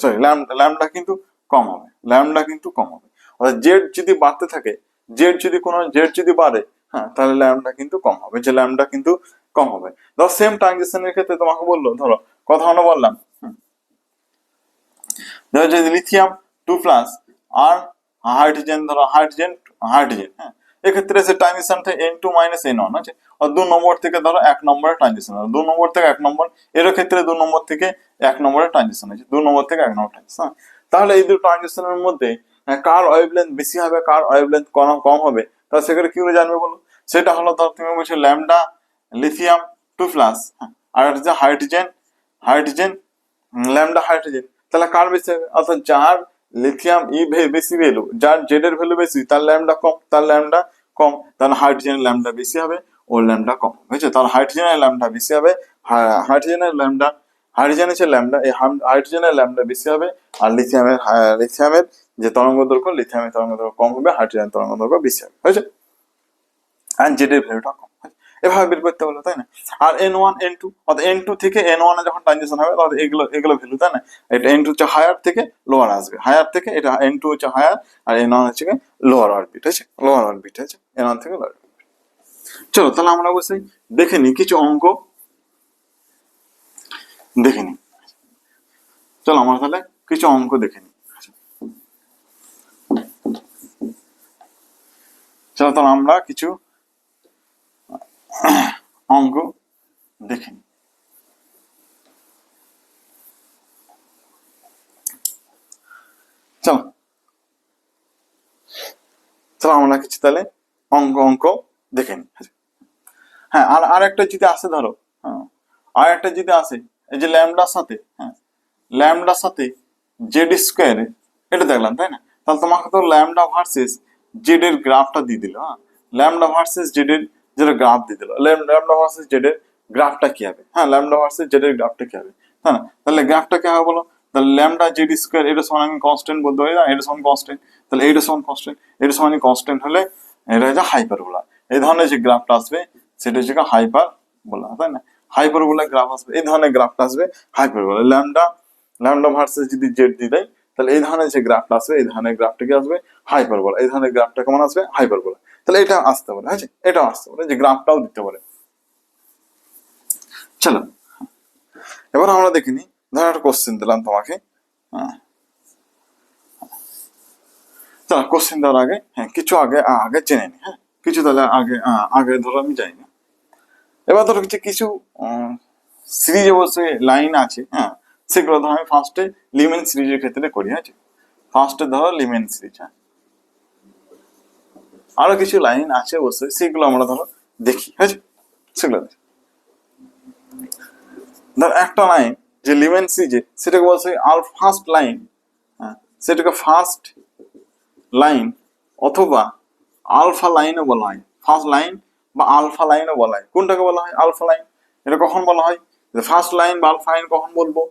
সরি ল্যামডা কিন্তু কম হবে, ল্যামডা কিন্তু কম হবে। অর্থাৎ জেড যদি বাড়তে থাকে, জেড যদি বাড়ে, হ্যাঁ, তাহলে ল্যামডা কিন্তু কম হবে, যে ল্যামডা কিন্তু কম হবে। ধরো সেম ট্রানজিশনের ক্ষেত্রে তোমাকে বললো, ধরো কথা আমরা বললাম, ধরো যে লিথিয়াম 2+ আর হাইড্রোজেন, ধরো হাইড্রোজেন, হ্যাঁ, এক্ষেত্রে সে ট্রানজিশন থেকে N2 - N1 আছে, আর 2 নম্বর থেকে ধরো 1 নম্বরে ট্রানজিশন, 2 নম্বর থেকে 1 নম্বর, এর ক্ষেত্রে 2 নম্বর থেকে 1 নম্বরে ট্রানজিশন আছে, 2 নম্বর থেকে 1 নম্বর ট্রানজিশন। তাহলে এই দুটো ট্রানজিশনের মধ্যে কার ওয়েভলেন্থ বেশি হবে, কার ওয়েভলেন্থ কম হবে, তাহলে সেক্ষেত্রে কি করে জানবে বলো, সেটা হলো ধর তুমি বলছো ল্যামডা লিথিয়াম 2+, আর হচ্ছে হাইড্রোজেন ল্যামডা হাইড্রোজেন, তাহলে কার বেশি হবে, অর্থাৎ যার লিথিয়াম বেশি ভ্যালু, যার জেড এর ভ্যালু বেশি তার ল্যামডা কম, তাহলে হাইড্রোজেনের ল্যামডা বেশি হবে ও ল্যামডা কম, বুঝছো, তাহলে হাইড্রোজেনের ল্যামডা বেশি হবে, হাইড্রোজেনের ল্যামডা, হাইড্রোজেনের ল্যামডা, এই হাইড্রোজেনের ল্যামডা বেশি হবে, আর লিথিয়ামের যে তরঙ্গ দৈর্ঘ্য, লিথিয়ামের তরঙ্গ দৈর্ঘ্য কম হবে, হাইড্রোজেনের তরঙ্গ দৈর্ঘ্য বেশি হবে, বুঝছো, আর জেড এর ভ্যালুটা কম, এভাবে বের করতে হলো, তাই না। আর N1 N2, অর্থাৎ N2 থেকে N1 এ যখন ট্রানজিশন হবে তখন এগুলো ভ্যালু, তাই না, এটা N2 হচ্ছে হায়ার থেকে লোয়ার আসবে, হায়ার থেকে এটা N2 হচ্ছে হায়ার, আর N1 হচ্ছে লোয়ার অরবিট, আছে লোয়ার অরবিট, আছে N1 থেকে লোয়ার। চলো তাহলে আমরা অবশ্যই দেখে নিই কিছু অঙ্ক, দেখে নিই, চলো আমরা তাহলে কিছু অঙ্ক দেখে নিই। চলো তাহলে আমরা কিছু অঙ্ক দেখে নিই। চলো চলো আমরা কিছু তাহলে অঙ্ক দেখে নিই। হ্যাঁ, আর একটা যদি আসে ধরো, হ্যাঁ, আর একটা যদি আসে এই যে ল্যামডার সাথে, হ্যাঁ, ল্যামডার সাথে জেড স্কোয়ারে, এটা দেখলাম তাই না? তাহলে তোমাকে তো ল্যামডা ভার্সেস জেড এর গ্রাফটা দিয়ে দিল। হ্যাঁ, ল্যামডা ভার্সেস জেড এর যেটা গ্রাফ দিয়ে দিল, ল্যামডা ভার্সেস জেড এর গ্রাফটা কি হবে? হ্যাঁ, ল্যামডা ভার্সেস জেড এর গ্রাফটা কি হবে, তাই না? তাহলে গ্রাফটা কি হবে বলো? তাহলে ল্যামডা জেড স্কোয়ার এটা সমান আমি কনস্ট্যান্ট বলতে পারি না, এটা সমান কনস্ট্যান্ট, তাহলে এইটা সমান কনস্ট্যান্ট, এটা সমান কনস্ট্যান্ট হলে এটা হচ্ছে হাইপারবোলা। এই ধরনের যে গ্রাফটা আসবে সেটা হচ্ছে হাইপারবোলা, তাই না? হাইপারবোলা গ্রাফ আসবে, এই ধরনের গ্রাফটা আসবে হাইপারবোলা। ল্যামডা ভার্সেস যদি জেড দিয়ে দেয় তাহলে এই ধরনের যে গ্রাফটা আসবে, এই ধরনের গ্রাফটা কি আসবে? হাইপারবোলা। এই ধরনের গ্রাফটা কেমন আসবে? হাইপারবোলা। তাহলে এটা আসতে পারে, হ্যাঁ, এটাও আসতে পারে, যে গ্রাফটাও দিতে পারে। চলো এবার আমরা দেখিনি, ধর একটা কোশ্চেন দিলাম তোমাকে। হ্যাঁ, চলো কোশ্চেন দেওয়ার আগে, হ্যাঁ, কিছু আগে আগে জেনে নি। হ্যাঁ, কিছু তাহলে আগে আগে ধরো আমি যাই না। এবার ধরো কিছু সিরিজ অবশ্যই লাইন আছে, হ্যাঁ, সেগুলো ধরো আমি ফার্স্টে লিমেন সিরিজের ক্ষেত্রে করি। হ্যাঁ, ফার্স্টে ধরো লিমেন সিরিজ। হ্যাঁ, আরো কিছু লাইন আছে অবশ্যই, সেগুলো আমরা ধরো দেখি। হ্যাঁ, সেগুলো দেখি। ধর একটা লাইন যে লিমেন সিরিজে, সেটাকে বলছে ফার্স্ট লাইন, হ্যাঁ, সেটাকে ফার্স্ট লাইন অথবা আলফা লাইনও বলা হয়। ফার্স্ট লাইন বা আলফা লাইনও বলা হয়। কোনটাকে বলা হয়? Alpha line. এটা কখন বলা হয়? ফার্স্ট লাইন বা আলফা লাইন কখন বলবো?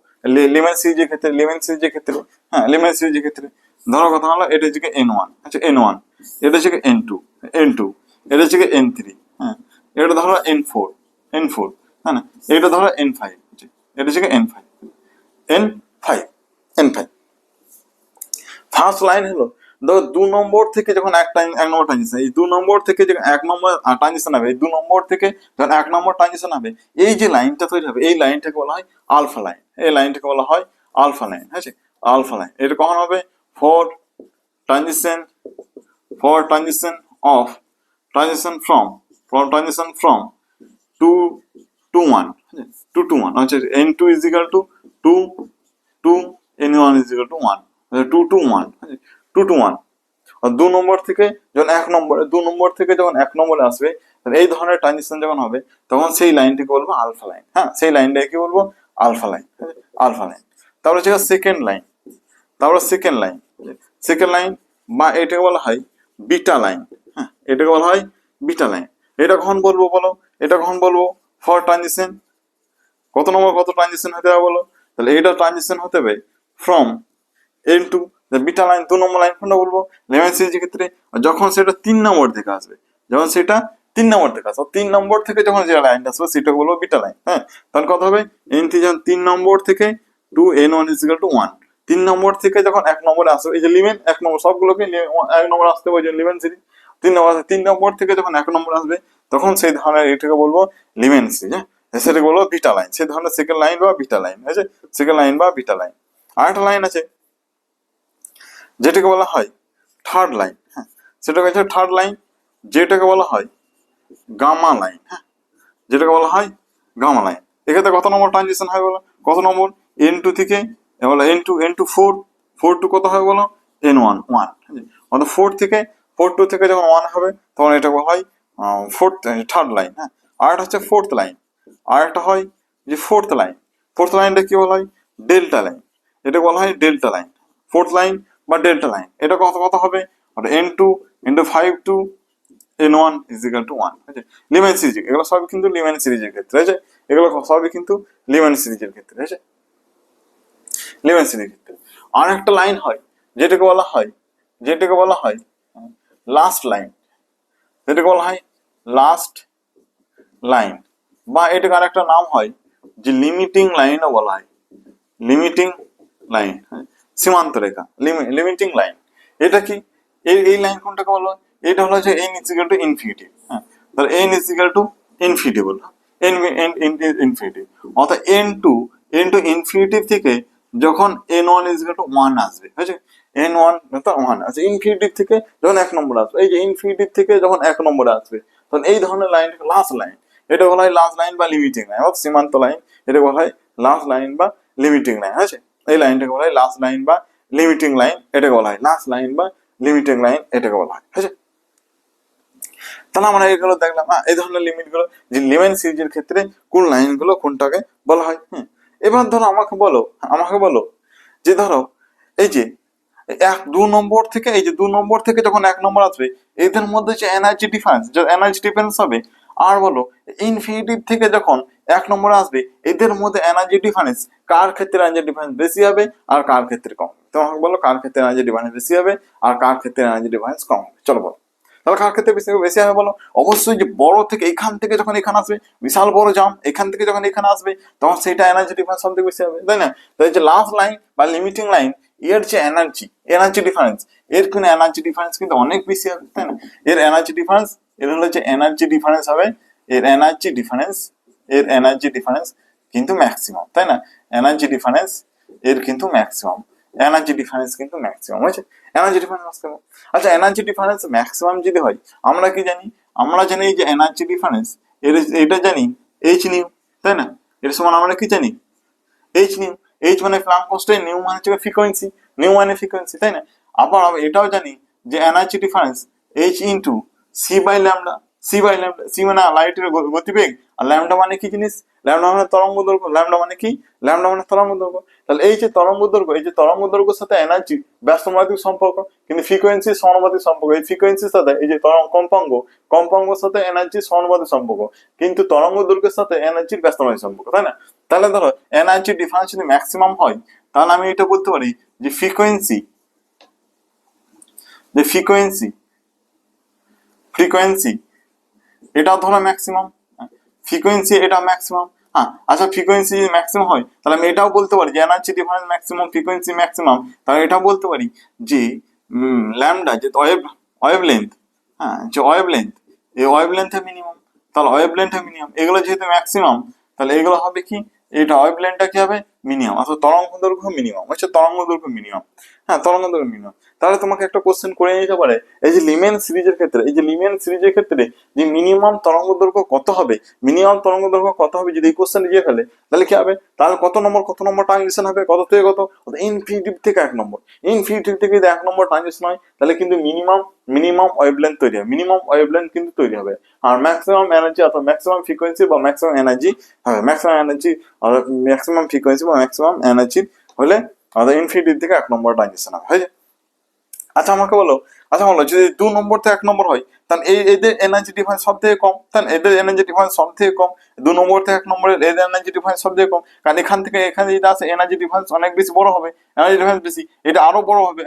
লিমেন সিরিজের ক্ষেত্রে, লিমেন সিরিজের ক্ষেত্রে, হ্যাঁ, লিমেন সিরিজের ক্ষেত্রে ধরো কথা হলো এটা হচ্ছে n1, আচ্ছা n1, এটা হচ্ছে n2, এটা হচ্ছে n3, হ্যাঁ, এটা ধরো n4, হ্যাঁ না, এটা ধরো n5, এটা হচ্ছে n5, ফার্স্ট লাইন হলো ধরো 2 নম্বর থেকে যখন এক নম্বর ট্রানজিশন, এই 2 নম্বর থেকে যে 1 নম্বর ট্রানজিশন হবে, এই 2 নম্বর থেকে যখন 1 নম্বর ট্রানজিশন হবে, এই যে লাইনটা তৈরি হবে, এই লাইনটাকে বলা হয় আলফা লাইন। এই লাইনটাকে বলা হয় আলফা লাইন। হ্যাঁ, আলফা লাইন। এটা কখন হবে? For transition of transition from 2 to 1, 2 to 1, আচ্ছা, n2 is equal to 2 to n1 is equal to 1, 2 to 1, 2 to 1। আর 2 নম্বর থেকে যখন 2 নম্বর থেকে যখন 1 নম্বরে আসবে, এই ধরনের ট্রানজিশন যখন হবে, তখন সেই লাইনটিকে বলবো আলফা লাইন। হ্যাঁ, সেই লাইনটাকে কি বলবো? Alpha line. Alpha line. তারপরে হচ্ছে সেকেন্ড লাইন বা এটাকে বলা হয় বিটা লাইন। হ্যাঁ, এটাকে বলা হয় বিটা লাইন। এটা কখন বলবো বলো? এটা কখন বলবো? ফর ট্রানজিশন কত ট্রানজিশন হতে হবে বলো? তাহলে এটা ট্রানজিশন হতে হবে from n2, beta line 2 number line কোনটা বলবো? লেমেন সিরিজের ক্ষেত্রে যখন সেটা 3 নম্বর থেকে আসবে, যখন সেটা 3 নম্বর থেকে আসবে, 3 নম্বর থেকে যখন যে লাইনটা আসবে সেটাকে বলবো বিটা লাইন। হ্যাঁ, তখন কত হবে? n3 যখন 3 নম্বর থেকে 2n1 is equal to 1, 3 নম্বর থেকে যখন 1 নম্বরে আসবে, এই যে লিমেন 1 নম্বর, সবগুলোকে 1 নম্বর আসতে হবে, লিমেন সিরিজ 3 নম্বর থেকে যখন 1 নম্বর আসবে, তখন সেই ধরনের এটাকে বলবো লিমেন সিরিজ। হ্যাঁ, সেটাকে বলবো বিটা লাইন। সেই ধরনের সেকেন্ড লাইন বা বিটা লাইন, আছে সেকেন্ড লাইন বা বিটা লাইন। আরেকটা লাইন আছে যেটাকে বলা হয় থার্ড লাইন। হ্যাঁ, সেটাকে হচ্ছে থার্ড লাইন, যেটাকে বলা হয় গামা লাইন। হ্যাঁ, যেটাকে বলা হয় গামা লাইন। এক্ষেত্রে কত নম্বর ট্রানজিশন হয় বলো? কত নম্বর? n2 থেকে বলো n2 4 টু কত হয় বলো? n1 1, অর্থাৎ 4 থেকে যখন 1 হবে, তখন এটা বলা হয় থার্ড লাইন। হ্যাঁ, আর একটা হচ্ছে ফোর্থ লাইন, আর একটা হয় যে ফোর্থ লাইনটা কি বলা হয়? Delta line. এটা বলা হয় ডেল্টা লাইন, ফোর্থ লাইন বা ডেল্টা লাইন। এটা কত হবে? n2 into 5 to n1 is equal to 1। লিমেন series, এগুলো সবই কিন্তু লিমেন সিরিজের ক্ষেত্রে আছে, এগুলো সবই কিন্তু লিমেন সিরিজের ক্ষেত্রে আছে, লিমেন সিরিজের ক্ষেত্রে। আর একটা লাইন হয় যেটাকে বলা হয় লাস্ট লাইন, যেটাকে বলা হয় লাস্ট লাইন, বা এটাকে আর একটা নাম হয় যে লিমিটিং লাইনও বলা হয়, লিমিটিং লাইন, সীমান্ত রেখা, লিমিটিং লাইন। এটা কি? এই লাইন কোনটাকে বলা হয়? এটা হলো যে n is equal to infinity। হ্যাঁ, তাহলে n is equal to infinity বলবো, infinity, অর্থাৎ n2 ইনফিনিটি থেকে যখন n1 is equal to 1 আসবে, ঠিক আছে, n1 তো 1 আছে, ইনফিনিটি থেকে যখন 1 নম্বর আসবে, এই যে ইনফিনিটি থেকে যখন 1 নম্বর আসবে, তখন এই ধরনের লাইন লাস্ট লাইন। এটা বলা হয় লাস্ট লাইন বা লিমিটিং লাইন, অর্থাৎ সীমান্ত লাইন। এটা বলা হয় লাস্ট লাইন বা লিমিটিং লাইন। আছে, এই লাইনটাকে বলা হয় লাস্ট লাইন বা লিমিটিং লাইন এটাকে বলা হয়, লাস্ট লাইন বা লিমিটিং লাইন এটাকে বলা হয়। ঠিক আছে, তাহলে আমরা এগুলো দেখলাম এই ধরনের লিমিট গুলো, যে লিমেন সিরিজের ক্ষেত্রে কোন লাইন গুলো কোনটাকে বলা হয়। এবার ধরো আমাকে বলো যে ধরো এই যে 2 নম্বর থেকে, এই যে 2 নম্বর থেকে যখন 1 নম্বর আসবে, এদের মধ্যে যে এনার্জি ডিফারেন্স হবে, আর বলো ইনফিনিটিভ থেকে যখন 1 নম্বরে আসবে, এদের মধ্যে এনার্জি ডিফারেন্স, কার ক্ষেত্রে এনার্জি ডিফারেন্স বেশি হবে আর কার ক্ষেত্রে কম হবে। তোমাকে বলো কার ক্ষেত্রে এনার্জি ডিফারেন্স বেশি হবে আর কার ক্ষেত্রে এনার্জি ডিফারেন্স কম হবে। চলো বলো, তাহলে কার ক্ষেত্রে বেশি বেশি হবে বলো? অবশ্যই যে বড় থেকে এখান থেকে যখন এখানে আসবে, বিশাল বড় জাম্প, এখান থেকে যখন এখানে আসবে তখন সেটা এনার্জি ডিফারেন্স সব থেকে বেশি হবে, তাই না? তাই যে লাস্ট লাইন বা লিমিটিং লাইন, এর যে এনার্জি ডিফারেন্স, এর কিন্তু এনার্জি ডিফারেন্স কিন্তু অনেক বেশি হবে, তাই না? এর এনার্জি ডিফারেন্স, এর হলো যে এনার্জি ডিফারেন্স হবে, এর এনার্জি ডিফারেন্স কিন্তু ম্যাক্সিমাম, তাই না? এনার্জি ডিফারেন্স এর কিন্তু ম্যাক্সিমাম, এনার্জি ডিফারেন্স কিন্তু ম্যাক্সিমাম হয়েছে, এনার্জি ডিফারেন্স ম্যাক্সিমাম। আচ্ছা, এনার্জি ডিফারেন্স ম্যাক্সিমাম যদি হয়, আমরা কি জানি? আমরা জানি যে এনার্জি ডিফারেন্স এটা জানি এইচ নিউ, তাই না? এর সমান আমরা কি জানি? H new. এইচ মানে প্লাঙ্ক কনস্ট্যান্ট, নিউ মানে হচ্ছে ফ্রিকোয়েন্সি, তাই না? আবার আমরা এটাও জানি যে energy difference H into C মানে লাইটের গতিবেগ, আর ল্যামডা মানে কি জিনিস? ল্যামডা মানে তরঙ্গ দৈর্ঘ্য। ল্যামডা মানে তরঙ্গ দৈর্ঘ্য। তাহলে এই যে তরঙ্গ দৈর্ঘ্যের সাথে এনার্জি ব্যস্তমাত্রিক সম্পর্ক, কিন্তু ফ্রিকোয়েন্সি সমানুপাতিক সম্পর্ক। এই ফ্রিকোয়েন্সির সাথে এই যে কম্পাঙ্গের সাথে এনার্জি সমানুপাতিক সম্পর্ক, কিন্তু তরঙ্গ দৈর্ঘ্যের সাথে এনার্জির ব্যস্তমাত্রিক সম্পর্ক, তাই না? তাহলে ধরো এনার্জি ডিফারেন্স যদি ম্যাক্সিমাম হয়, তাহলে আমি এটা বলতে পারি যে ফ্রিকোয়েন্সি এটা ধরো ম্যাক্সিমাম, ফ্রিকোয়েন্সি এটা ম্যাক্সিমাম। আচ্ছা, ফ্রিকোয়েন্সি যদি ম্যাক্সিমাম হয়, তাহলে আমি এটাও বলতে পারি যে energy difference maximum, frequency maximum. তাহলে এটাও বলতে পারি যে ল্যামডা যে ওয়েভ লেন্থ, যে ওয়েভ লেন্থ, এই ওয়েভ লেন্থে মিনিমাম। তাহলে ওয়েভ লেন্থে মিনিমাম, এগুলো যেহেতু ম্যাক্সিমাম, তাহলে এগুলো হবে কি? এটা ওয়েভ লেন্থটা কি হবে? মিনিমাম। অর্থাৎ তরঙ্গ দৈর্ঘ্য মিনিমাম হচ্ছে, তরঙ্গ দৈর্ঘ্য মিনিমাম। তাহলে তোমাকে একটা কোশ্চেন করে নিতে পারে, এই যে লিমেন সিরিজের ক্ষেত্রে যে মিনিমাম তরঙ্গ দৈর্ঘ্য কত হবে, যদি এই কোশ্চেন দিয়ে ফেলে, তাহলে কি হবে? তাহলে কত নম্বর ট্রানজিশন হবে, কত থেকে কত? ইনফিনিটিভ থেকে 1 নম্বর। ইনফিনিটিভ থেকে যদি 1 নম্বর ট্রানজিশন হয়, তাহলে কিন্তু মিনিমাম ওয়েভলেন্থ তৈরি হবে, কিন্তু তৈরি হবে। আর ম্যাক্সিমাম এনার্জি অথবা ম্যাক্সিমাম ফ্রিকোয়েন্সি বা ম্যাক্সিমাম এনার্জি হবে, ম্যাক্সিমাম ফ্রিকোয়েন্সি বা ম্যাক্সিমাম এনার্জি হলে ইনফিনিটিভ থেকে 1 নম্বর ট্রানজিশন হবে, হয়ে যায়। আচ্ছা বলো যদি 2 নম্বর থেকে 1 নম্বর হয়, তাহলে এদের এনার্জি ডিফারেন্স সব থেকে কম, 2 নম্বর থেকে 1 নম্বরের এদের এনার্জি ডিফারেন্স সব থেকে কম, কারণ এখান থেকে এখানে যেটা আছে এনার্জি ডিফারেন্স অনেক বেশি বড় হবে, এনার্জি ডিফারেন্স বেশি, এটা আরো বড় হবে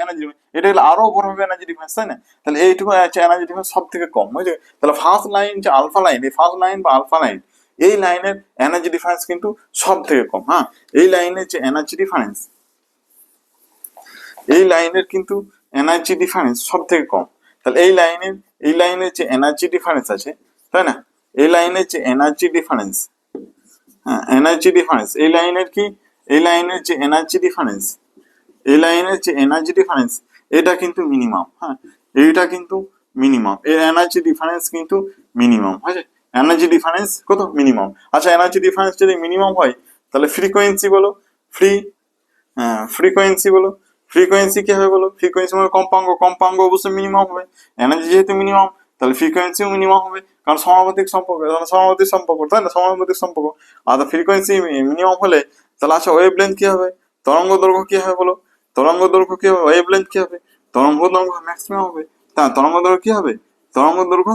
এটা হলো আরো বড় হবে এনার্জি ডিফারেন্স, তাই না? তাহলে এইটুকু এনার্জি ডিফারেন্স সব থেকে কম, বুঝলে? তাহলে ফার্স্ট লাইন যে আলফা লাইন, এই ফার্স্ট লাইন বা আলফা লাইন, এই লাইনের এনার্জি ডিফারেন্স কিন্তু সব থেকে কম। এই লাইনের যে এনার্জি ডিফারেন্স, এই লাইনের কিন্তু এনার্জি ডিফারেন্স সব থেকে কম। তাহলে এই লাইনের যে এনার্জি ডিফারেন্স আছে, তাই না? এই লাইনের যে এনার্জি ডিফারেন্স, এই লাইনের কি, এই লাইনের যে এনার্জি ডিফারেন্স, এটা কিন্তু মিনিমাম। এইটা কিন্তু মিনিমাম, এর এনার্জি ডিফারেন্স কিন্তু মিনিমাম, হয়েছে? এনার্জি ডিফারেন্স কত? মিনিমাম। আচ্ছা, এনার্জি ডিফারেন্স যদি মিনিমাম হয়, তাহলে ফ্রিকোয়েন্সি বলো, ফ্রিকোয়েন্সি কি হবে বলো? ফ্রিকোয়েন্সি মানে কম্পাঙ্গ অবশ্যই মিনিমাম হবে। এনার্জি যেহেতু মিনিমাম, তাহলে ফ্রিকোয়েন্সিও মিনিমাম হবে, কারণ সমানুপাতিক সম্পর্ক, তাই না? সমানুপাতিক সম্পর্ক। আর ফ্রিকোয়েন্সি মিনিমাম হলে, তাহলে আচ্ছা ওয়েভ লেন্থ কি হবে? তরঙ্গ দৈর্ঘ্য কি হবে বলো? ওয়েভ লেন্থ কি হবে? তরঙ্গ দৈর্ঘ্য ম্যাক্সিমাম হবে। তা তরঙ্গ দৈর্ঘ্য কি হবে? তরঙ্গ দৈর্ঘ্য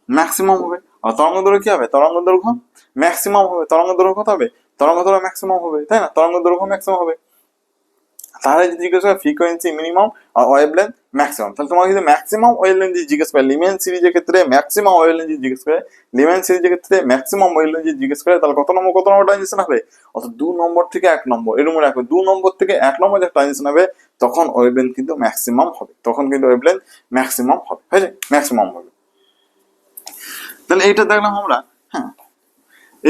ম্যাক্সিমাম হবে। আর তরঙ্গ দৈর্ঘ্য কি হবে? তরঙ্গ দৈর্ঘ্য ম্যাক্সিমাম হবে। তরঙ্গ দৈর্ঘ্য কত হবে? তরঙ্গ দৈর্ঘ্য ম্যাক্সিমাম হবে, তাই না? তরঙ্গ দৈর্ঘ্য ম্যাক্সিমাম হবে। তাহলে যদি জিজ্ঞেস করে ফ্রিকোয়েন্সি মিনিমাম আর ওয়েভ লেন্থ ম্যাক্সিমাম, তাহলে তোমাকে যদি ম্যাক্সিমাম ওয়েভ লেন্থ জিজ্ঞেস করে, লিমেন সিরিজের ক্ষেত্রে ম্যাক্সিমাম ওয়েভ লেন্থ জিজ্ঞেস করে, তাহলে কত নম্বর ট্রানজিশন হবে? অর্থাৎ 2 নম্বর থেকে 1 নম্বর, এরকম রাখবে, 2 নম্বর থেকে 1 নম্বর যে ট্রানজিশন হবে, তখন ওয়েভ লেন্থ কিন্তু ম্যাক্সিমাম হবে, ম্যাক্সিমাম হবে। তাহলে এইটা দেখলাম আমরা,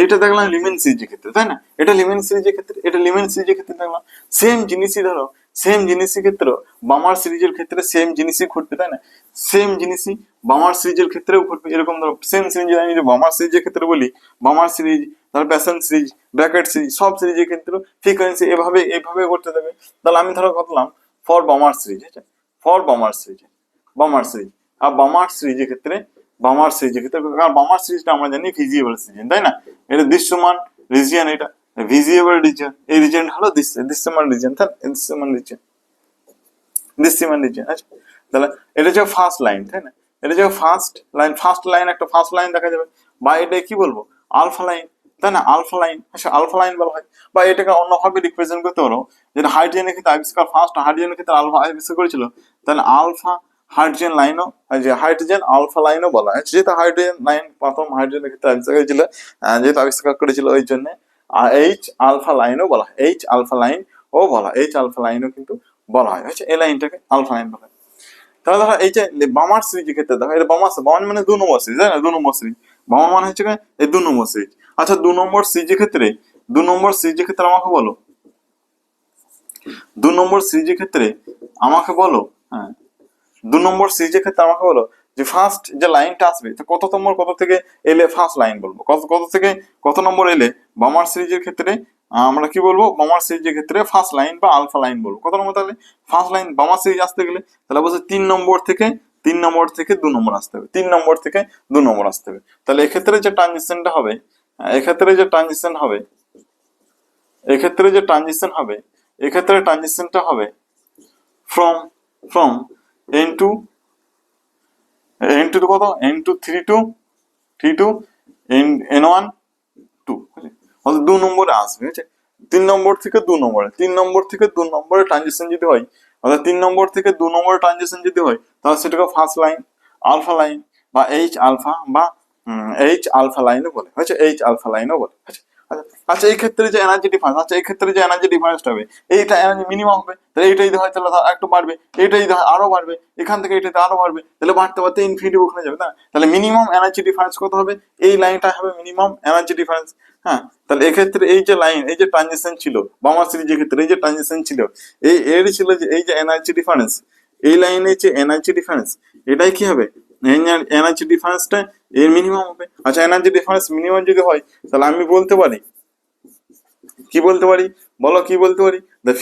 এইটা দেখলাম লিমেন সিরিজের ক্ষেত্রে, তাই না? এটা লিমেন সিরিজের ক্ষেত্রে দেখলাম। সেম জিনিসই ক্ষেত্রে বামার সিরিজের ক্ষেত্রে সেম জিনিসই ঘটবে, তাই না? সেম জিনিসই বামার সিরিজের ক্ষেত্রেও ঘটবে। এরকম ধরো সেম সিরিজ আমি যদি বামার সিরিজের ক্ষেত্রে বলি, বামার সিরিজ, তারপর প্যাশন সিরিজ, ব্র্যাকেট সিরিজ, সব সিরিজের ক্ষেত্রে ফ্রিকোয়েন্সি এভাবে করতে দেবে। তাহলে আমি ধরো করলাম ফর বামার সিরিজ, ঠিক আছে, ফর বামার সিরিজ, বামার সিরিজ। আর বামার সিরিজের ক্ষেত্রে কারণ বামার সিরিজটা আমরা জানি ভিজিবল সিরিজ, তাই না? এটা দৃশ্যমান রিজিয়ন, এটা ভিজিবল রিজিয়ন, এই রিজিয়ন হলো দৃশ্যমান রিজিয়ন, তাই দৃশ্যমান রিজিয়ন, দৃশ্যমান রিজিয়ন। আচ্ছা, তাহলে এটা হচ্ছে ফার্স্ট লাইন, তাই না? এটা হচ্ছে ফার্স্ট লাইন একটা ফার্স্ট লাইন দেখা যাবে, বা এটা কি বলবো আলফা লাইন, তাই না? আলফা লাইন, আচ্ছা আলফা লাইন বলা হয়। বা এটাকে অন্যভাবে রিপ্রেজেন্ট করতে পারো, যেটা হাইড্রোজেনের ক্ষেত্রে আবিষ্কার, ফার্স্ট হাইড্রোজেনের ক্ষেত্রে আলফা আবিষ্কার করেছিল, তাহলে আলফা হাইড্রোজেন লাইনও, যে হাইড্রোজেন আলফা লাইনও বলা হয়, যেহেতু হাইড্রোজেন লাইন প্রথম হাইড্রোজেনের ক্ষেত্রে আবিষ্কার হয়েছিল, যেহেতু আবিষ্কার করেছিল ওই জন্য এইচ আলফা লাইনও বলা হয়, এইচ আলফা লাইন ও বলা হয়, এইচ আলফা লাইনও কিন্তু বলা হয়, হচ্ছে এই লাইনটাকে আলফা লাইন বলা হয়। তাহলে ধরো এই যে বামার সিরিজের ক্ষেত্রে দেখো, এটা বামান মানে 2 নম্বর সিরিজ, তাই না? 2 নম্বর সিরিজ, বামান মানে হচ্ছে এই 2 নম্বর সিরিজ। আচ্ছা 2 নম্বর সিরিজের ক্ষেত্রে, 2 নম্বর সিরিজের ক্ষেত্রে আমাকে বলো, 2 নম্বর সিরিজের ক্ষেত্রে আমাকে বলো, হ্যাঁ 2 নম্বর সিরিজের ক্ষেত্রে আমাকে বলো যে ফার্স্ট যে লাইনটা আসবে কত থেকে এলে ফার্স্ট লাইন বলবো, কত থেকে কত নম্বর এলে বামার সিরিজের ক্ষেত্রে আমরা কি বলবো, বামার সিরিজের ক্ষেত্রে ফার্স্ট লাইন বা আলফা লাইন বলবো। কত নম্বর তাহলে ফার্স্ট লাইন বামার সিরিজ আসতে গেলে, তাহলে বলছে 3 নম্বর থেকে 2 নম্বর আসতে হবে, 3 নম্বর থেকে 2 নম্বর আসতে হবে। তাহলে এক্ষেত্রে যে ট্রানজিশনটা হবে, এক্ষেত্রে যে ট্রানজিশন হবে, এক্ষেত্রে যে ট্রানজিশন হবে, এক্ষেত্রে ট্রানজিশনটা হবে ফ্রম n2 n2 কত n2 3 টু n1 2, অর্থাৎ 2 নম্বরে আসবে, ঠিক আছে? 3 নম্বর থেকে 2 নম্বরে, 3 নম্বর থেকে 2 নম্বরে ট্রানজিশন যদি হয়, অর্থাৎ 3 নম্বর থেকে 2 নম্বরে ট্রানজিশন যদি হয়, তাহলে সেটাকে ফার্স্ট লাইন আলফা লাইন বা এইচ আলফা বা এইচ আলফা লাইনও বলে, হচ্ছে এইচ আলফা লাইনও বলে। আচ্ছা এই ক্ষেত্রে যে এনার্জি ডিফারেন্স, আচ্ছা এই ক্ষেত্রে যে এনার্জি ডিফারেন্সটা হবে, এইটা এনার্জি মিনিমাম হবে, তাহলে এইটা যদি হয় তাহলে একটু বাড়বে, এইটা যদি হয় আরো বাড়বে, এখান থেকে এটাতে আরো বাড়বে, তাহলে বাড়তে বাড়তে ইনফিনিটি ওখানে যাবে, না? তাহলে মিনিমাম এনার্জি ডিফারেন্স কত হবে, এই লাইনটা হবে মিনিমাম এনার্জি ডিফারেন্স। হ্যাঁ, তাহলে এক্ষেত্রে এই যে লাইন, এই যে ট্রানজিশন ছিল বামার সিরিজের ক্ষেত্রে, এই যে ট্রানজিশন ছিল, এই এর ছিল যে এই যে এনার্জি ডিফারেন্স, এই লাইনের যে এনার্জি ডিফারেন্স, এটাই কি হবে এনার্জি ডিফারেন্সটা এর মিনিমাম হবে। আচ্ছা এনার্জি ডিফারেন্স মিনিমাম যদি হয়, তাহলে আমি বলতে পারি, কি বলতে পারি বলো, কি বলতে পারি, দ্য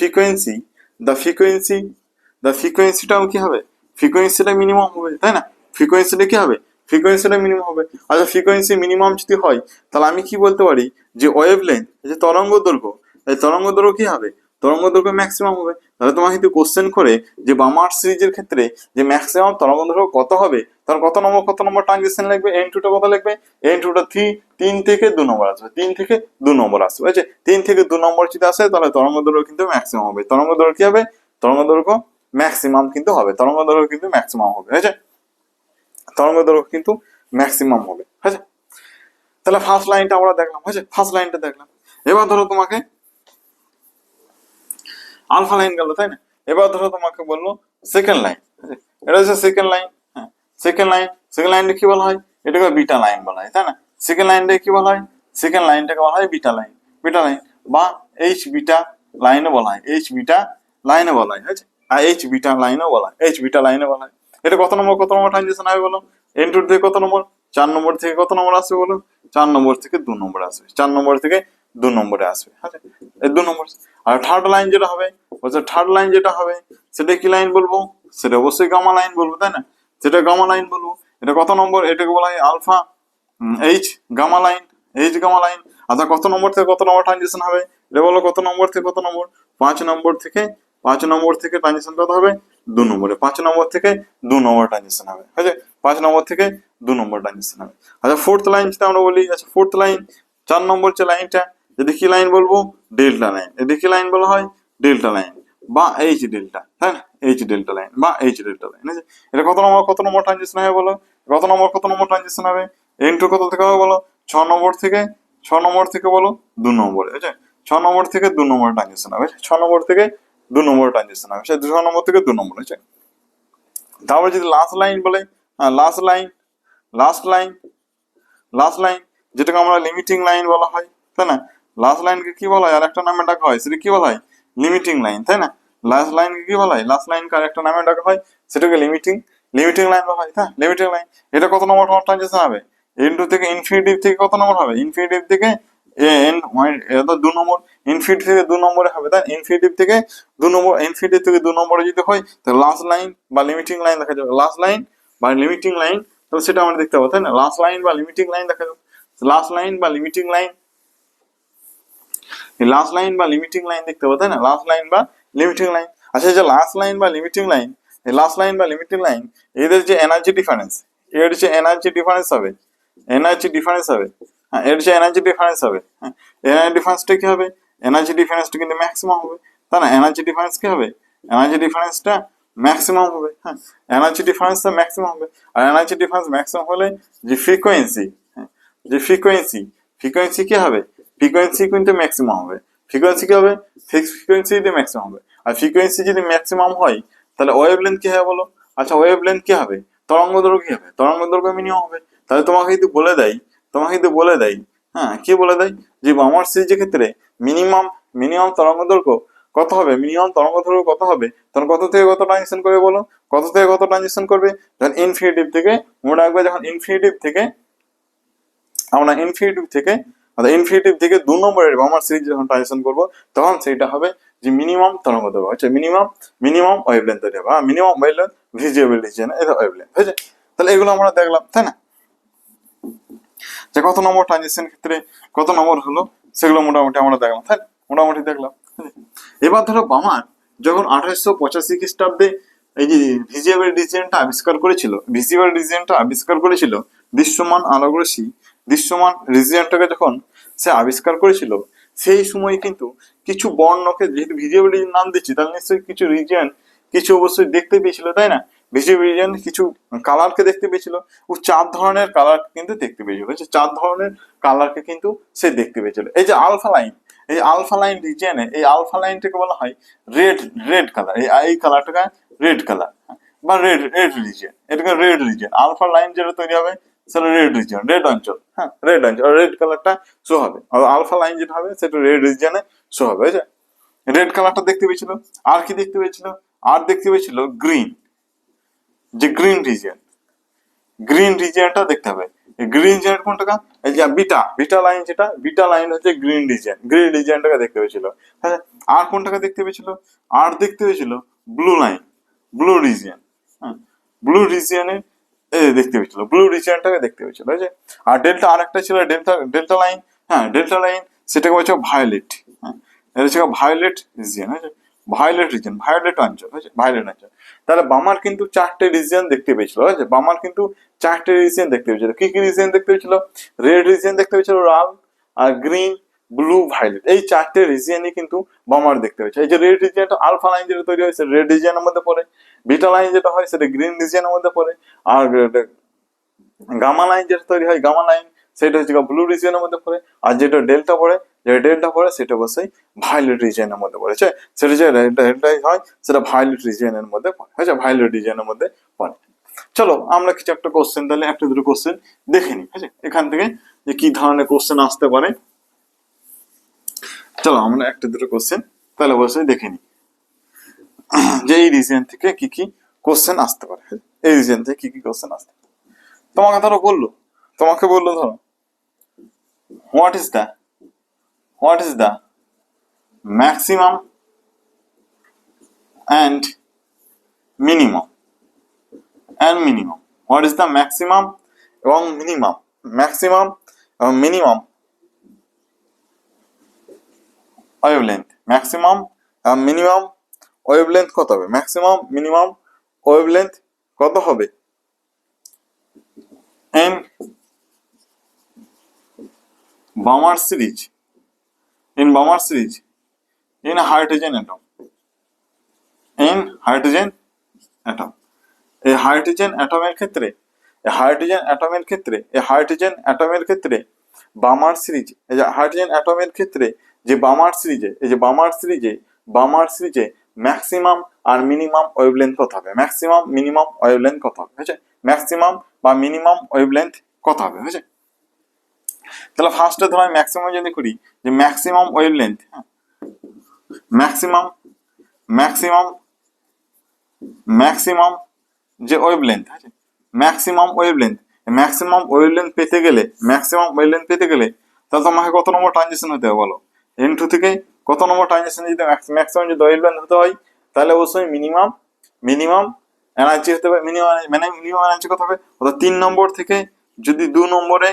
ফ্রিকোয়েন্সিটাও কি হবে, ফ্রিকোয়েন্সিটা মিনিমাম হবে, তাই না? ফ্রিকোয়েন্সিটা কি হবে, ফ্রিকোয়েন্সিটা মিনিমাম হবে। আচ্ছা ফ্রিকোয়েন্সি মিনিমাম যদি হয়, তাহলে আমি কি বলতে পারি যে ওয়েভ লেন্থ, যে তরঙ্গ দৈর্ঘ্য, এই তরঙ্গ দৈর্ঘ্য কি হবে, তরঙ্গ দৈর্ঘ্য ম্যাক্সিমাম হবে। তাহলে তোমাকে যদি কোশ্চেন করে যে বামার সিরিজের ক্ষেত্রে যে ম্যাক্সিমাম তরঙ্গ দৈর্ঘ্য কত হবে, তাহলে কত নম্বর ট্রানজিশন লাগবে, n2 টা কত লাগবে, n2 টা 3 থেকে 2 নম্বর আসবে, 3 থেকে 2 নম্বর আসবে, ঠিক আছে? 3 থেকে 2 নম্বর যদি আসে, তাহলে তরঙ্গ দৈর্ঘ্য কিন্তু ম্যাক্সিমাম হবে। তরঙ্গ দৈর্ঘ্য কি হবে, তরঙ্গ দৈর্ঘ্য ম্যাক্সিমাম কিন্তু হবে, তরঙ্গ দৈর্ঘ্য কিন্তু ম্যাক্সিমাম হবে, ঠিক আছে? তরঙ্গ দৈর্ঘ্য কিন্তু ম্যাক্সিমাম হবে, ঠিক আছে? তাহলে ফার্স্ট লাইনটা আমরা দেখলাম, ঠিক আছে? ফার্স্ট লাইনটা দেখলাম। এবার ধরো তোমাকে আলফা লাইন গেল, তাই না? এবার ধরো তোমাকে বললো সেকেন্ড লাইন, এটা হচ্ছে সেকেন্ড লাইন। হ্যাঁ, সেকেন্ড লাইনটা কি বলা হয়, এটাকে বিটা লাইন বলা হয়, তাই না? সেকেন্ড লাইনটাকে কি বলা হয়, সেকেন্ড লাইনটাকে বলা হয় বিটা লাইন, বিটা লাইন বা এইচ বিটা লাইনও বলা হয়, এইচ বিটা লাইনও বলা হয়, আছে? আর এইচ বিটা লাইনও বলা হয়, এইচ বিটা লাইনও বলা হয়। এটা কত নম্বর ট্রানজিশন হবে বলো, n2 থেকে কত নম্বর, 4 নম্বর থেকে কত নম্বর আসবে বলো, 4 নম্বর থেকে 2 নম্বর আসবে, 4 নম্বর থেকে 2 নম্বরে আসবে, আচ্ছা এই 2 নম্বর। আর থার্ড লাইন যেটা হবে, বলছে থার্ড লাইন যেটা হবে, সেটা কি লাইন বলবো, সেটা অবশ্যই গামা লাইন বলবো, তাই না? সেটা গামা লাইন বলবো। এটা কত নম্বর, এটাকে বলা হয় alpha H gamma line, H gamma line. আচ্ছা কত নম্বর থেকে কত নম্বর ট্রানজিশন হবে, এটা বলো কত নম্বর থেকে কত নম্বর, 5 নম্বর থেকে, 5 নম্বর থেকে ট্রানজিশন কত হবে, 2 নম্বরে, 5 নম্বর থেকে 2 নম্বর ট্রানজিশন হবে, ঠিক আছে? 5 নম্বর থেকে 2 নম্বর ট্রানজিশন হবে। আচ্ছা ফোর্থ লাইন যেটা আমরা বলি, আচ্ছা ফোর্থ লাইন 4 নম্বর যে লাইনটা, যদি কি লাইন বলবো, ডেল্টা লাইন, এটা কি লাইন বলা হয়, ডেল্টা লাইন বা এইচ ডেল্টা, তাই না? এইচ ডেল্টা লাইন বা এইচ ডেল্টা লাইন, এটা কত নম্বর ট্রানজিশন হবে বলো, কত নম্বর ট্রানজিশন হবে, n2 কত থেকে হবে বলো, 6 নম্বর থেকে, 6 নম্বর থেকে বলো 2 নম্বরে, ঠিক আছে? 6 নম্বর থেকে 2 নম্বর ট্রানজিশন হবে, 6 নম্বর থেকে 2 নম্বর ট্রানজিশন হবে, সে 6 নম্বর থেকে 2 নম্বর, ঠিক আছে? তারপরে যদি লাস্ট লাইন বলে, last line, last line, last line যেটাকে আমরা লিমিটিং লাইন বলা হয়, তাই না? লাস্ট লাইনকে কি বলা হয়, আর একটা নামে ডাকা হয়, সেটা কি বলা হয়, লিমিটিং লাইন, তাই না? লাস্ট লাইনকে কি বলা হয়, লাস্ট লাইনকে আর একটা নামে ডাকা হয়, সেটাকে লিমিটিং লাইন বলা হয়, হ্যাঁ লিমিটিং লাইন। এটা কত নম্বর ট্রানজিশন হবে, n2 থেকে ইনফিনিটিভ থেকে কত নম্বর হবে, ইনফিনিটিভ থেকে এন এটা 2 নম্বর, ইনফিনিটি থেকে 2 নম্বরে হবে, তাই ইনফিনিটি থেকে 2 নম্বর, ইনফিনিটি থেকে 2 নম্বরে যদি হয় তাহলে লাস্ট লাইন বা লিমিটিং লাইন দেখা যাবে, লাস্ট লাইন বা লিমিটিং লাইন, তাহলে সেটা আমরা দেখতে পাবো, তাই না? লাস্ট লাইন বা লিমিটিং লাইন দেখা যাবে, লাস্ট লাইন বা লিমিটিং লাইন, লাস্ট লাইন বা লিমিটিং লাইন দেখতে পাবো, তাই না? লাস্ট লাইন বা লিমিটিং লাইন। আচ্ছা, যে লাস্ট লাইন বা লিমিটিং লাইন, এই লাস্ট লাইন বা লিমিটিং লাইন এদের যে এনার্জি ডিফারেন্স, এর যে এনার্জি ডিফারেন্স হবে, এনার্জি ডিফারেন্স হবে, হ্যাঁ এর যে এনার্জি ডিফারেন্স হবে, হ্যাঁ এনার্জি ডিফারেন্সটা কি হবে? এনার্জি ডিফারেন্সটা কিন্তু ম্যাক্সিমাম হবে, তাই না? এনার্জি ডিফারেন্স কি হবে? এনার্জি ডিফারেন্সটা ম্যাক্সিমাম হবে, হ্যাঁ এনার্জি ডিফারেন্সটা ম্যাক্সিমাম হবে। আর এনার্জি ডিফারেন্স ম্যাক্সিমাম হলে যে ফ্রিকোয়েন্সি, হ্যাঁ যে ফ্রিকোয়েন্সি, ফ্রিকোয়েন্সি কি হবে? ফ্রিকোয়েন্সি কিন্তু ম্যাক্সিমাম হবে। ফ্রিকোয়েন্সি কি হবে? ফিক্সড ফ্রিকোয়েন্সি যদি ম্যাক্সিমাম হবে, আর ফ্রিকোয়েন্সি যদি ম্যাক্সিমাম হয় তাহলে ওয়েভলেন্থ কি হবে বলো? আচ্ছা ওয়েভলেন্থ কি হবে? তরঙ্গ দৈর্ঘ্য কি হবে? তরঙ্গ দৈর্ঘ্য মিনিমাম হবে। তাহলে তোমাকে কিন্তু বলে দেয়, তোমাকে কিন্তু বলে দেয়, হ্যাঁ কি বলে দেয়, যে বামার সিরিজের ক্ষেত্রে মিনিমাম, মিনিমাম তরঙ্গ দৈর্ঘ্য কত হবে? মিনিমাম তরঙ্গ দৈর্ঘ্য কত হবে? তখন কত থেকে কত ট্রানজিশন করবে বলো? কত থেকে কত ট্রানজিশন করবে? যখন ইনফিনিটিভ থেকে, মনে রাখবে যখন ইনফিনিটিভ থেকে, আমরা ইনফিনিটিভ থেকে, ইনফিনিটিভ থেকে 2 নম্বরের বামার সিরিজ যখন ট্রানজিশন করবো তখন সেইটা হবে যে মিনিমাম তরঙ্গ দৈর্ঘ্য, হচ্ছে মিনিমাম, মিনিমাম ওয়েভলেন্থ তৈরি হবে, মিনিমাম ওয়েভলেন্থ ভিজিবল রিজিয়ন, এটা ওয়েভলেন্থ হয়েছে। তাহলে এগুলো আমরা দেখলাম, তাই না? যে কত নম্বর ট্রানজিশন ক্ষেত্রে কত নম্বর হলো সেগুলো মোটামুটি আমরা দেখলাম, তাই না? মোটামুটি দেখলাম। এবার ধরো বামার যখন 1885 খ্রিস্টাব্দে এই যে ভিজিবল রিজিয়নটা আবিষ্কার করেছিল, ভিজিবল রিজিয়নটা আবিষ্কার করেছিল, দৃশ্যমান আলোকরশ্মি, দৃশ্যমান রিজিয়নটাকে যখন সে আবিষ্কার করেছিল, সেই সময় কিন্তু কিছু বর্ণকে, যেহেতু ভিজিবল রিজিয়ন নাম দিচ্ছি তাহলে নিশ্চয়ই কিছু রিজিয়ন কিছু অবশ্যই দেখতে পেয়েছিল, তাই না? ভিজিবল রিজিয়ন কিছু কালারকে দেখতে পেয়েছিল, ও 4 ধরনের কালার কিন্তু দেখতে পেয়েছিল, 4 ধরনের কালারকে কিন্তু সে দেখতে পেয়েছিল। এই যে আলফা লাইন, এই আলফা লাইন রিজিয়নে, এই আলফা লাইনটাকে বলা হয় রেড, রেড কালার, এই কালারটাকে রেড কালার বা রেড, রেড রিজিয়ন, এটাকে রেড রিজিয়ন। আলফা লাইন যেটা তৈরি হবে সেটা রেড রিজিয়ন, রেড অঞ্চল, হ্যাঁ রেড অঞ্চল, রেড কালারটা শো হবে। আর আলফা লাইন যেটা হবে সেটা রেড রিজিয়নে শো হবে, বুঝলে? রেড কালারটা দেখতে পেয়েছিল। আর কি দেখতে পেয়েছিল? আর দেখতে পেয়েছিল গ্রিন, যে গ্রিন রিজিয়ন, গ্রিন রিজিয়নটা দেখতে হবে। গ্রিন রিজিয়ন কোনটা? এই যে বিটা, বিটা লাইন, যেটা বিটা লাইন হচ্ছে গ্রিন রিজিয়ন, গ্রিন রিজিয়নটাকে দেখতে পেয়েছিল। হ্যাঁ আর কোনটাকে দেখতে পেয়েছিল? আর দেখতে পেয়েছিল ব্লু লাইন, ব্লু রিজিয়ন, হ্যাঁ ব্লু রিজিয়নে দেখতে পেয়েছিল, ব্লু রিজিয়নটাকে দেখতে পেয়েছিল, বুঝলে? আর ডেল্টা, আরেকটা ছিল ডেল্টা, ডেল্টা লাইন, হ্যাঁ ডেল্টা লাইন সেটাকে বলছে ভায়োলেট, হ্যাঁ এটা হচ্ছে ভায়োলেট রিজিয়ন, হয়েছে ভায়োলেট রিজিয়ন, ভায়োলেট অঞ্চল, হয়েছে ভায়োলেট অঞ্চল। তাহলে বামার কিন্তু 4টে রিজিয়ন দেখতে পেয়েছিল, হয়েছে বামার কিন্তু 4টে রিজিয়ন দেখতে পেয়েছিল। কি কি রিজিয়ন দেখতে পেয়েছিল? রেড রিজিয়ন দেখতে পেয়েছিল, লাল আর গ্রিন, ব্লু, ভায়োলেট, এই 4টে রিজিয়নই কিন্তু বামার দেখতে পেয়েছে। এই যে রেড রিজিয়নটা, আলফা লাইন যেটা তৈরি হয়েছে রেড রিজিয়নের মধ্যে পড়ে, বিটা লাইন যেটা হয় সেটা গ্রিন রিজিয়নের মধ্যে পড়ে, আর গামা লাইন যেটা তৈরি হয়, গামা লাইন সেটা হচ্ছে ব্লু রিজিয়নের মধ্যে পড়ে, আর যেটা ডেল্টা পড়ে, যেটা ডেল্টা পড়ে সেটা অবশ্যই ভায়োলেট রিজিয়নের মধ্যে পড়েছে। সেটা যে ডেল্টাই হয় সেটা ভায়োলেট রিজিয়নের মধ্যে পড়ে, হয়েছে ভায়োলেট রিজিয়নের মধ্যে পড়ে। চলো আমরা কিছু একটা কোশ্চেন, তাহলে একটা দুটো কোশ্চেন দেখে নিই, হয়েছে এখান থেকে যে কি ধরনের কোশ্চেন আসতে পারে। চলো আমরা একটা দুটো কোশ্চেন তাহলে অবশ্যই দেখে নিই, যে এই রিজিয়ন থেকে কি কি কোশ্চেন আসতে পারে, এই রিজিয়ন থেকে কি কি কোশ্চেন আসতে পারে। তোমাকে ধরো বললো, তোমাকে বললো ধরো what is the, what is the maximum and minimum, and minimum, what is the maximum এবং minimum, maximum এবং minimum wavelength, maximum এবং minimum wavelength কত হবে? maximum minimum wavelength কত হবে in Balmer series, in Balmer series in a hydrogen atom, in hydrogen atom, এই hydrogen অ্যাটমের ক্ষেত্রে, এই হাইড্রোজেন অ্যাটমের ক্ষেত্রে, এই হাইড্রোজেন অ্যাটমের ক্ষেত্রে বামার সিরিজ, এই যে হাইড্রোজেন অ্যাটমের ক্ষেত্রে যে বামার সিরিজে, এই যে বামার সিরিজে, বামার সিরিজে ম্যাক্সিমাম আর মিনিমাম ওয়েভলেন্থ কত হবে? ম্যাক্সিমাম মিনিমাম ওয়েভলেন্থ কত হবে, হয়েছে? ম্যাক্সিমাম বা মিনিমাম ওয়েভলেন্থ কত হবে, হয়েছে? তাহলে ফার্স্টে ধরো আমি ম্যাক্সিমাম যদি করি, যে maximum wavelength, maximum, maximum, maximum যে ওয়েভলেন্থ আছে, ম্যাক্সিমাম ওয়েভলেন্থ, ম্যাক্সিমাম ওয়েভলেন্থ পেতে গেলে, ম্যাক্সিমাম ওয়েভলেন্থ পেতে গেলে তাহলে তোমাকে কত নম্বর ট্রানজিশন হতে হবে বলো, N2 থেকে কত নম্বর ট্রানজিশন যদি ম্যাক্সিমাম যদি ওয়েভলেন্থ হতে হয়, তাহলে অবশ্যই মিনিমাম মিনিমাম এনার্জি হতে হবে, মিনিমাম এনার্জি কত হবে, অর্থাৎ 3 নম্বর থেকে যদি 2 নম্বরে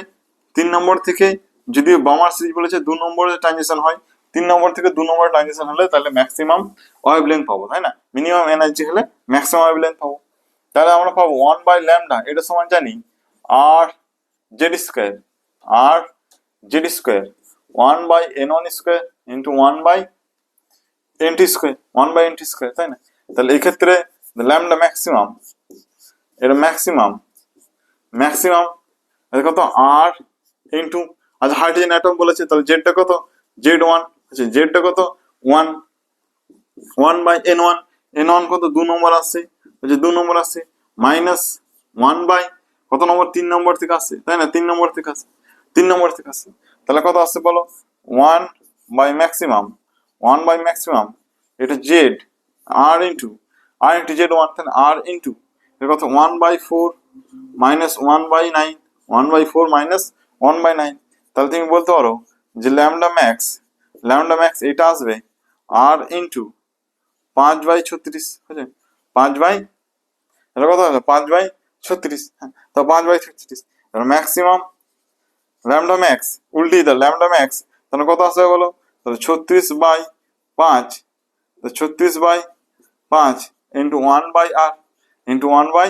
3 নম্বর থেকে যদি বামার সিরিজ বলেছে 2 নম্বরে ট্রানজিশন হয়, 3 নম্বর থেকে 2 নম্বরে ট্রানজিশন হলে তাহলে ম্যাক্সিমাম ওয়েভলেন্থ পাবো, তাই না? মিনিমাম এনার্জি হলে ম্যাক্সিমাম ওয়েভলেন্থ পাবো। তাহলে আমরা পাবো 1/λ, এটা সমান জানি R Z square, R Z square 1/n1 square into 1/nt square, 1/nt square, তাই না? তাহলে এই ক্ষেত্রে ল্যামডা ম্যাক্সিমাম, এটা ম্যাক্সিমাম ম্যাক্সিমাম কত আর ইন্টু, আচ্ছা হাইড্রোজেন অ্যাটম বলেছে, তাহলে জেডটা কত, Z1, আচ্ছা জেডটা কত 1/n1, n1 কত 2 নম্বর আসছে, যে 2 নম্বর আসছে, মাইনাস 1 কত নম্বর 3 নম্বর থেকে আসছে, তাই না? 3 নম্বর থেকে আসছে, 3 নম্বর থেকে আসছে, তাহলে কত আসছে বলো, 1/ম্যাক্সিমাম, 1/ম্যাক্সিমাম এটা জেড আর ইন্টু Z1, তাহলে আর ইন্টু এটা কত 1/4 মাইনাস 1/9, 1/4 মাইনাস 1/9, তাহলে তুমি বলতে পারো যে ল্যামডা ম্যাক্স এটা আসবে আর ইন্টু 5/36, বুঝলেন? 5 এটা কত হবে 5/36, হ্যাঁ, তো 5/36 ম্যাক্সিমাম ল্যামডা ম্যাক্স উল্টিয়ে দাও, ল্যামডা ম্যাক্স তাহলে কত আসবে বলো, তাহলে 36/5, 36/5 ইন্টু 1/r ইন্টু 1/r।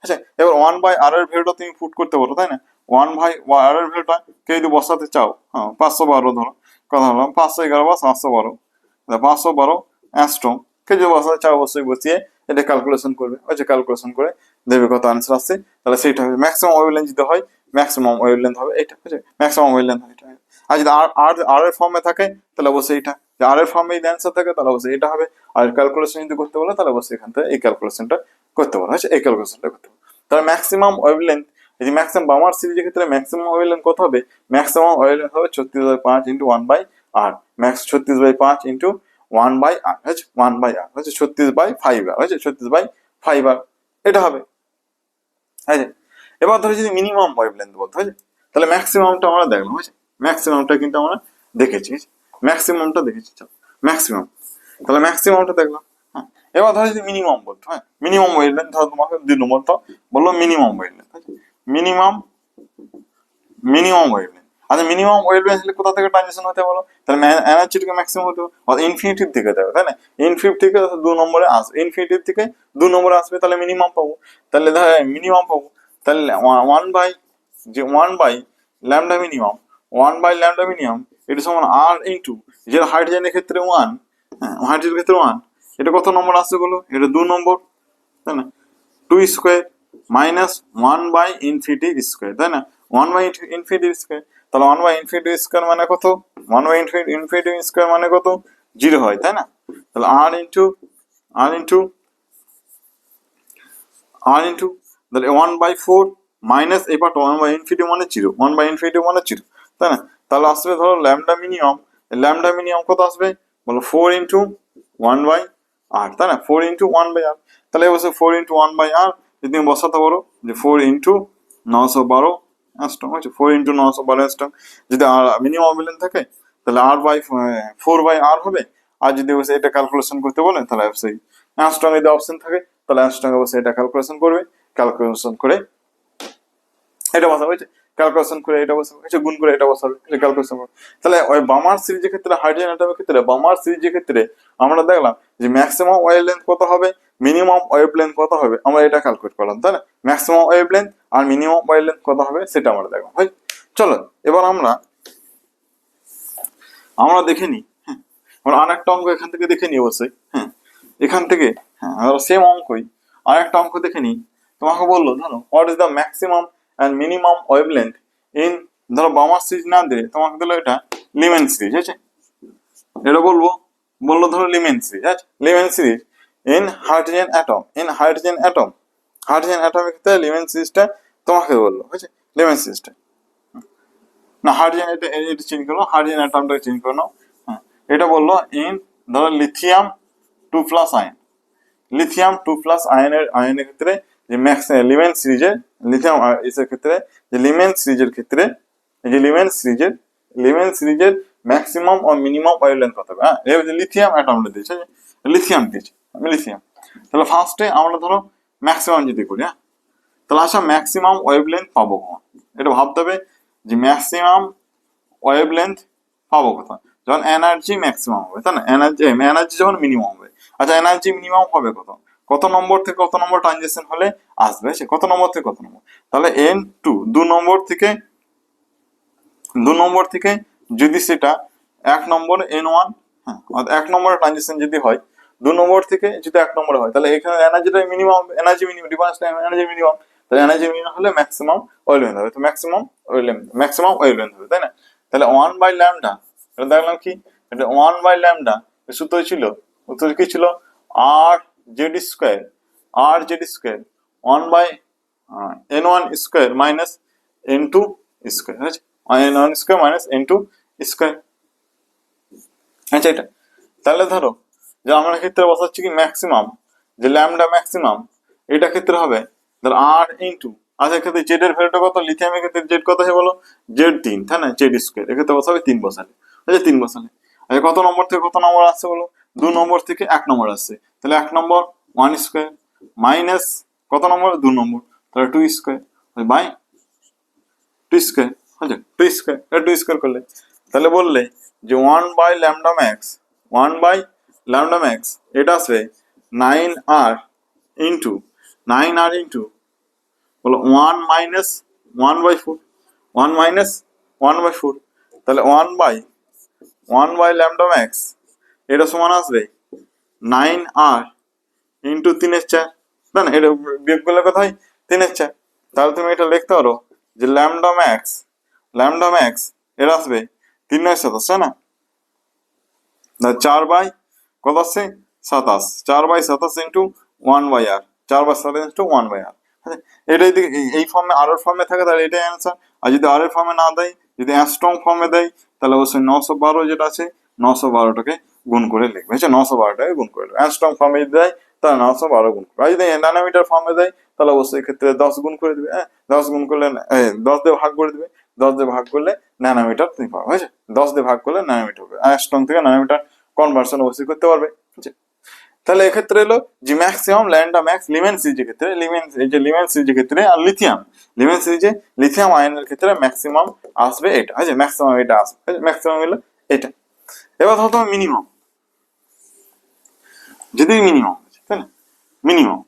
আচ্ছা এবার 1/r এর ভ্যালুটা তুমি পুট করতে পারো, তাই না? 1/r এর ভ্যালুটা কেউ যদি বসাতে চাও, হ্যাঁ 512 ধরো, কথা হলাম 511 বা 712, 512 অ্যাস্ট্রম কেউ যদি বসাতে চাও অবশ্যই বসিয়ে এটা ক্যালকুলেশন করবে, ওই যে ক্যালকুলেশন করে দেবে কত আনসার আসছে, তাহলে সেইটা হবে ম্যাক্সিমাম ওয়েভলেন্থ যদি হয়, ম্যাক্সিমাম ওয়েভলেন্থ হবে এটা, বুঝলে? ম্যাক্সিমাম ওয়েভলেন্থ হবে এটা। আর যদি আর এর ফর্মে থাকে তাহলে অবশ্যই এটা, আর এর ফর্মে যদি অ্যান্সার থাকে তাহলে অবশ্যই এটা হবে, আর ক্যালকুলেশন যদি করতে বলে তাহলে অবশ্যই এখান থেকে এই ক্যালকুলেশনটা করতে বলা হয়েছে, এই ক্যালকুলেশনটা করতে হবে। তাহলে ম্যাক্সিমাম ওয়েভলেন্থ, এই যে ম্যাক্সিমাম বামার সিরিজের ক্ষেত্রে ম্যাক্সিমাম ওয়েভলেন্থ কত হবে, ম্যাক্সিমাম ওয়েভলেন্থ হবে 36/5 into 1/r, max 36/5 into 1/r হচ্ছে 1/r হচ্ছে 36/5r হচ্ছে 36/5r, এটা হবে। হয়েছে? এবার ধরো যদি মিনিমাম ওয়েভলেন্থ বলতে হয়, তাহলে ম্যাক্সিমামটা আমরা দেখলাম, হয়েছে? ম্যাক্সিমামটা কিন্তু আমরা দেখেছি, ম্যাক্সিমামটা দেখেছি, ম্যাক্সিমাম, তাহলে ম্যাক্সিমামটা দেখলাম, হ্যাঁ। এবার ধরো যদি মিনিমাম বলতো, হ্যাঁ মিনিমাম ওয়েভলেন্থ ধরো তোমাকে 2 নম্বরটা বললো minimum wavelength, minimum minimum wavelength, আচ্ছা মিনিমাম ওয়েভলেন্থ হলে কোথা থেকে ট্রানজিশন হতে বলো, তাহলে এনার্জিটাকে ম্যাক্সিমাম হতে হবে, ইনফিনিটির দিকে দেবে, তাই না? ইনফিনিটি থেকে 2 নম্বরে আসবে, ইনফিনিটির থেকে 2 নম্বরে আসবে, তাহলে মিনিমাম পাবো, তাহলে ধর মিনিমাম পাবো, তাহলে 1/λ মিনিমাম, 1/λ মিনিমাম এটা সমান আর ইন্টু, যেটা হাইড্রোজেনের ক্ষেত্রে 1, হ্যাঁ হাইড্রোজেনের ক্ষেত্রে 1, এটা কত নম্বর আসছে বলো, এটা 2 নম্বর, তাই না? 2 স্কোয়ার মাইনাস 1/ইনফিনিটি স্কোয়ার, তাই না? 1/ইনফিনিটি স্কোয়ার, তাহলে 1/ইনফিনিটি স্কোয়ার মানে কত, 1/ইনফিনিটি স্কোয়ার মানে কত, 0 হয়, তাই না? তাহলে আর ইন্টু তাহলে 1/4 মাইনাস এই পার্ট 1/ইনফিনিটি মানে 0, 1/ইনফিনিটি মানে 0, তাই না? তাহলে আসবে ধরো ল্যামডা মিনিমাম কত আসবে বলো, 4 ইন্টু 1/r, তাই না? 4 ইন্টু 1/r, তাহলে বসে 4 ইন্টু 1/r যদি তুমি বসাতে পারো যে 4 ইন্টু 912 অ্যাংস্ট্রম, হচ্ছে 4 ইন্টু 912 অ্যাংস্ট্রম, যদি আর মিনিমাম ওয়েভলেন্থ থাকে তাহলে r/4/r হবে, আর যদি বসে এটা ক্যালকুলেশন করতে বলে তাহলে অবশ্যই অ্যাংস্ট্রম যদি অপশন থাকে তাহলে অ্যাংস্ট্রম অবশ্যই এটা ক্যালকুলেশন করবে, ক্যালকুলেশন করে এটা বসাবে, ক্যালকুলেশন করে এটা বসাবে, গুণ করে এটা বসাবে, ক্যালকুলেশন করে। তাহলে ওই বামার সিরিজের ক্ষেত্রে, হাইড্রোজেন অ্যাটমের ক্ষেত্রে, বামার সিরিজের ক্ষেত্রে আমরা দেখলাম যে ম্যাক্সিমাম ওয়েভলেন্থ কত হবে, মিনিমাম ওয়েভলেন্থ কত হবে, আমরা এটা ক্যালকুলেট করলাম, তাই না? ম্যাক্সিমাম ওয়েভলেন্থ আর মিনিমাম ওয়েভলেন্থ কত হবে সেটা আমরা দেখলাম, হয়। চলো এবার আমরা দেখে নিই, হ্যাঁ আমরা আরেকটা অঙ্ক এখান থেকে দেখে নিই অবশ্যই, হ্যাঁ এখান থেকে, হ্যাঁ আমরা সেম অঙ্কই আরেকটা অঙ্ক দেখে নিই। তোমাকে বললো ধরো what is the maximum and minimum wavelength in, ধরো বামার সিরিজ না দিয়ে তোমাকে দিলো এটা লিমেন সিরিজ, আছে এটা বললো ধরো লিমেন সিরিজ, আছে লিমেন সিরিজ ইন হাইড্রোজেন অ্যাটমের ক্ষেত্রে লিমেন সিরিজটা তোমাকে বললো, হয়েছে? লিমেন সিরিজটা না হাইড্রোজেন, এটা চেঞ্জ করো, হাইড্রোজেন অ্যাটমটাকে চেঞ্জ করে নাও, হ্যাঁ এটা বললো ইন ধরো লিথিয়াম 2+ আয়ন, লিথিয়াম 2+ আয়নের ক্ষেত্রে যে লিমেন সিরিজের লিথিয়াম এর ক্ষেত্রে যে লিমেন সিরিজের ম্যাক্সিমাম ও মিনিমাম ওয়েভলেন্থ কত হবে। হ্যাঁ, এই যে লিথিয়াম অ্যাটমটা দিয়েছে, লিথিয়াম দিয়েছে, লিথিয়াম। তাহলে ফার্স্টে আমরা ধরো ম্যাক্সিমাম যদি করি, হ্যাঁ, তাহলে আচ্ছা ম্যাক্সিমাম ওয়েভলেন্থ পাবো কখন, এটা ভাবতে হবে যে ম্যাক্সিমাম ওয়েভলেন্থ পাবো কোথায়, যখন এনার্জি ম্যাক্সিমাম হবে, তাই না, এনার্জি যখন মিনিমাম হবে। আচ্ছা এনার্জি মিনিমাম হবে কত নম্বর থেকে কত নম্বর ট্রানজিশন হলে আসবে, সে কত নম্বর থেকে কত নম্বর, তাহলে N2 দু নম্বর থেকে যদি সেটা 1 নম্বর N1, হ্যাঁ, 1 নম্বরের ট্রানজিশন যদি হয়, 2 নম্বর থেকে যদি 1 নম্বরে হয়, তাহলে এখানে এনার্জিটা minimum, energy minimum, difference time energy minimum, তাহলে এনার্জি মিনিমাম হলে ম্যাক্সিমাম ওয়েভলেন্থ হবে, তো ম্যাক্সিমাম ওয়েভলেন্থ হবে, তাই না। তাহলে 1/λ, এটা দেখলাম কি, এটা 1/λ সূত্র ছিল, উত্তর কি ছিল, R Z square 1/n1 square minus n2 square, ঠিক আছে, n1 square minus n2 square. আচ্ছা এটা তাহলে ধরো যে আমরা ক্ষেত্রে বসাচ্ছি কি ম্যাক্সিমাম, যে ল্যামডা ম্যাক্সিমাম, এটা ক্ষেত্রে হবে ধরো আর ইনটু, আচ্ছা ক্ষেত্রে জেড এর ভ্যালুটা কত, লিথিয়ামের ক্ষেত্রে জেড কত হয় বলো, জেড 3, তাই না, জেড স্কয়ার, এক্ষেত্রে বসাবে 3 বসালে, আচ্ছা 3 বসালে, আচ্ছা কত নম্বর থেকে কত নম্বর আসছে বলো, 2 নম্বর থেকে 1 নম্বর আসছে, তাহলে 1 নম্বর 1 স্কয়ার মাইনাস কত নম্বর 2 নম্বর, তাহলে 2 স্কয়ার বাই 2 স্কয়ার, আচ্ছা 2 স্কয়ার, এটা 2 স্কয়ার করলে তাহলে বললে যে 1 বাই ল্যামডা ম্যাক্স এটা আসবে 9r ইন্টু বলো 1 মাইনাস 1/4, 1 তাহলে 1 বাই ল্যামডা ম্যাক্স এটা সমান আসবে 9r ইন্টু 3/4, না না এটা বিয়োগ করলে কত হয় 3/4, তাহলে তুমি এটা লিখতে পারো যে ল্যামডা ম্যাক্স এটা আসবে 3/27, তাই না, 4 বাই কত আসছে 27, 4/27 ইন্টু 1/r, 4/27 ইন্টু 1/r, এটা যদি এই ফর্মে আর এর ফর্মে থাকে তাহলে এটাই অ্যান্সার, আর যদি আর এর ফর্মে না দেয়, যদি অ্যাস্ট্রং ফর্মে দেয়, তাহলে অবশ্যই 912 যেটা আছে 912টাকে গুণ করে লিখবে, হচ্ছে 912টাকে গুণ করে লিখবে, অ্যাস্ট্রং ফর্মে যদি দেয় তাহলে 912 গুণ করবে, আর যদি ন্যানোমিটার ফর্মে দেয় তাহলে অবশ্যই এক্ষেত্রে 10 গুণ করে দিবে, হ্যাঁ 10 গুণ করলে 10 দিয়ে ভাগ করে দিবে, 10 দিয়ে ভাগ করলে ন্যানোমিটার তুমি পাবে, হয়েছে, 10 দিয়ে ভাগ করলে ন্যানোমিটার হবে, অ্যাস্ট্রং থেকে ন্যানোমিটার কনভার্সন অবশ্যই করতে পারবে, ঠিক আছে। তাহলে এক্ষেত্রে হলো যে ম্যাক্সিমাম ল্যামডা ম্যাক্স লিমেন সিরিজের ক্ষেত্রে, লিমেন সিরিজের ক্ষেত্রে আর লিমেন সিরিজে লিথিয়াম আয়নের ক্ষেত্রে ম্যাক্সিমাম আসবে এটা, হ্যাঁ ম্যাক্সিমাম এটা আসবে, ম্যাক্সিমাম হলো এটা। এবার ধরো তোমার মিনিমাম, যদি মিনিমাম, তাই না, মিনিমাম,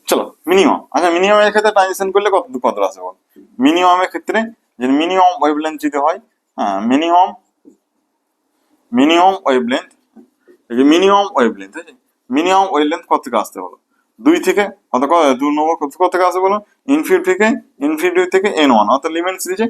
চলো মিনিমাম, আচ্ছা মিনিমামের ক্ষেত্রে ট্রানজিশন করলে কত আসবে বল, মিনিমামের ক্ষেত্রে যে মিনিমাম ওয়েভলেন্থ যদি হয়, হ্যাঁ মিনিমাম ওয়েভলেন্থ, মিনিমাম ওয়েভলেন্থ কত থেকে আসতে বলো, 2 থেকে অর্থাৎ 2 নম্বর কত থেকে আসবে বলো, ইনফিনিটি থেকে n1, অর্থাৎ লিমেন সিরিজে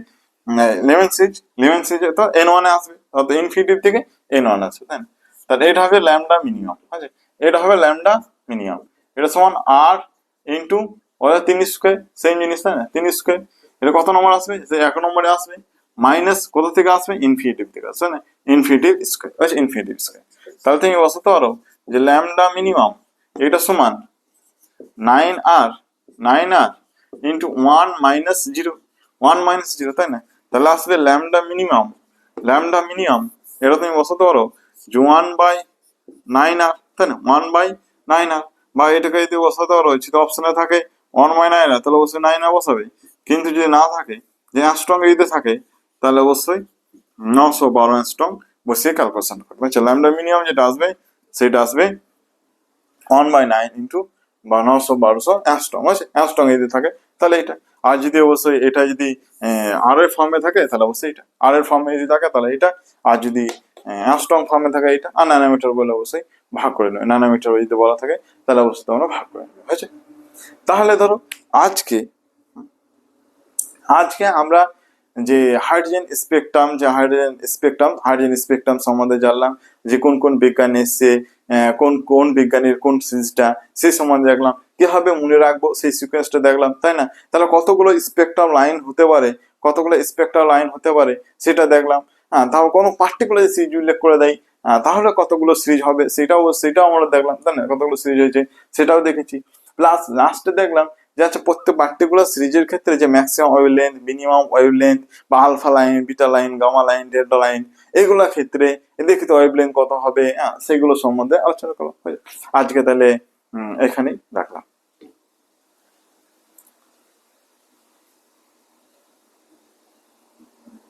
তো n1 এ আসবে, অর্থাৎ ইনফিনিটি থেকে n1 আসবে, তাই না, তাহলে এটা হবে ল্যামডা মিনিমাম, আছে এটা হবে ল্যামডা মিনিমাম, এটা সমান r ইনটু ওটা 3 স্কয়ার, সেম জিনিস, তাই না, 3 স্কয়ার, এটা কত নম্বর আসবে, যে 1 নম্বরে আসবে, মাইনাস কোথা থেকে আসবে, ইনফিনিটি থেকে আসবে, না ইনফিনিটি স্কয়ার, আছে ইনফিনিটি স্কয়ার, তাহলে তুমি বসাতে পারো যে ল্যামডা মিনিমাম এটা সমান 9r ইন্টু 1 - 0, তাই না, তাহলে আসবে ল্যামডা মিনিমাম এটা তুমি বসাতে পারো যে 1/9r, তাই না, 1/9r, বা এটাকে যদি বসাতে পারো যদি অপশনে থাকে 1/9r, তাহলে অবশ্যই 9r বসাবে, কিন্তু যদি না থাকে, যে অ্যাস্ট্রং যদি থাকে, তাহলে অবশ্যই 912 অ্যাস্ট্রং বসিয়ে ক্যালকুলেশন করবে, ল্যামডা মিনিমাম যেটা আসবে সেটা আসবে 1/9 ইন্টু বা 912 অ্যাংস্ট্রম যদি থাকে তাহলে এটা, আর যদি অবশ্যই এটা যদি আর এর ফর্মে থাকে তাহলে অবশ্যই এটা, আর এর ফর্মে যদি থাকে তাহলে এটা, আর যদি অ্যাংস্ট্রম ফর্মে থাকে এটা, আর ন্যানোমিটার বলে অবশ্যই ভাগ করে নেবে, ন্যানোমিটার যদি বলা থাকে তাহলে অবশ্যই তোমরা ভাগ করে নেবে, হয়েছে। তাহলে ধরো আজকে আমরা যে হাইড্রোজেন স্পেকট্রাম সম্বন্ধে জানলাম, যে কোন কোন বিজ্ঞানী এসছে, কোন বিজ্ঞানীর কোন সিরিজটা, সেই সম্বন্ধে দেখলাম, কিভাবে মনে রাখবো সেই সিকোয়েন্সটা দেখলাম, তাই না, তাহলে কতগুলো স্পেকট্রাম লাইন হতে পারে সেটা দেখলাম, হ্যাঁ তাহলে কোনো পার্টিকুলার সিরিজ উল্লেখ করে দেয়, তাহলে কতগুলো সিরিজ হবে সেটাও আমরা দেখলাম, তাই না, কতগুলো সিরিজ হয়েছে সেটাও দেখেছি। প্লাস লাস্টে দেখলাম যে আচ্ছা প্রত্যেক পার্টিকুলার সিরিজের ক্ষেত্রে যে ম্যাক্সিমাম ওয়েভলেন্থ, মিনিমাম ওয়েভলেন্থ বা alpha line, beta line, gamma line, delta line, এগুলোর ক্ষেত্রে দেখি তো ওয়েভলেন্থ কত হবে, সেগুলো সম্বন্ধে আলোচনা করা হয়। আজকে তাহলে এখানেই রাখলাম।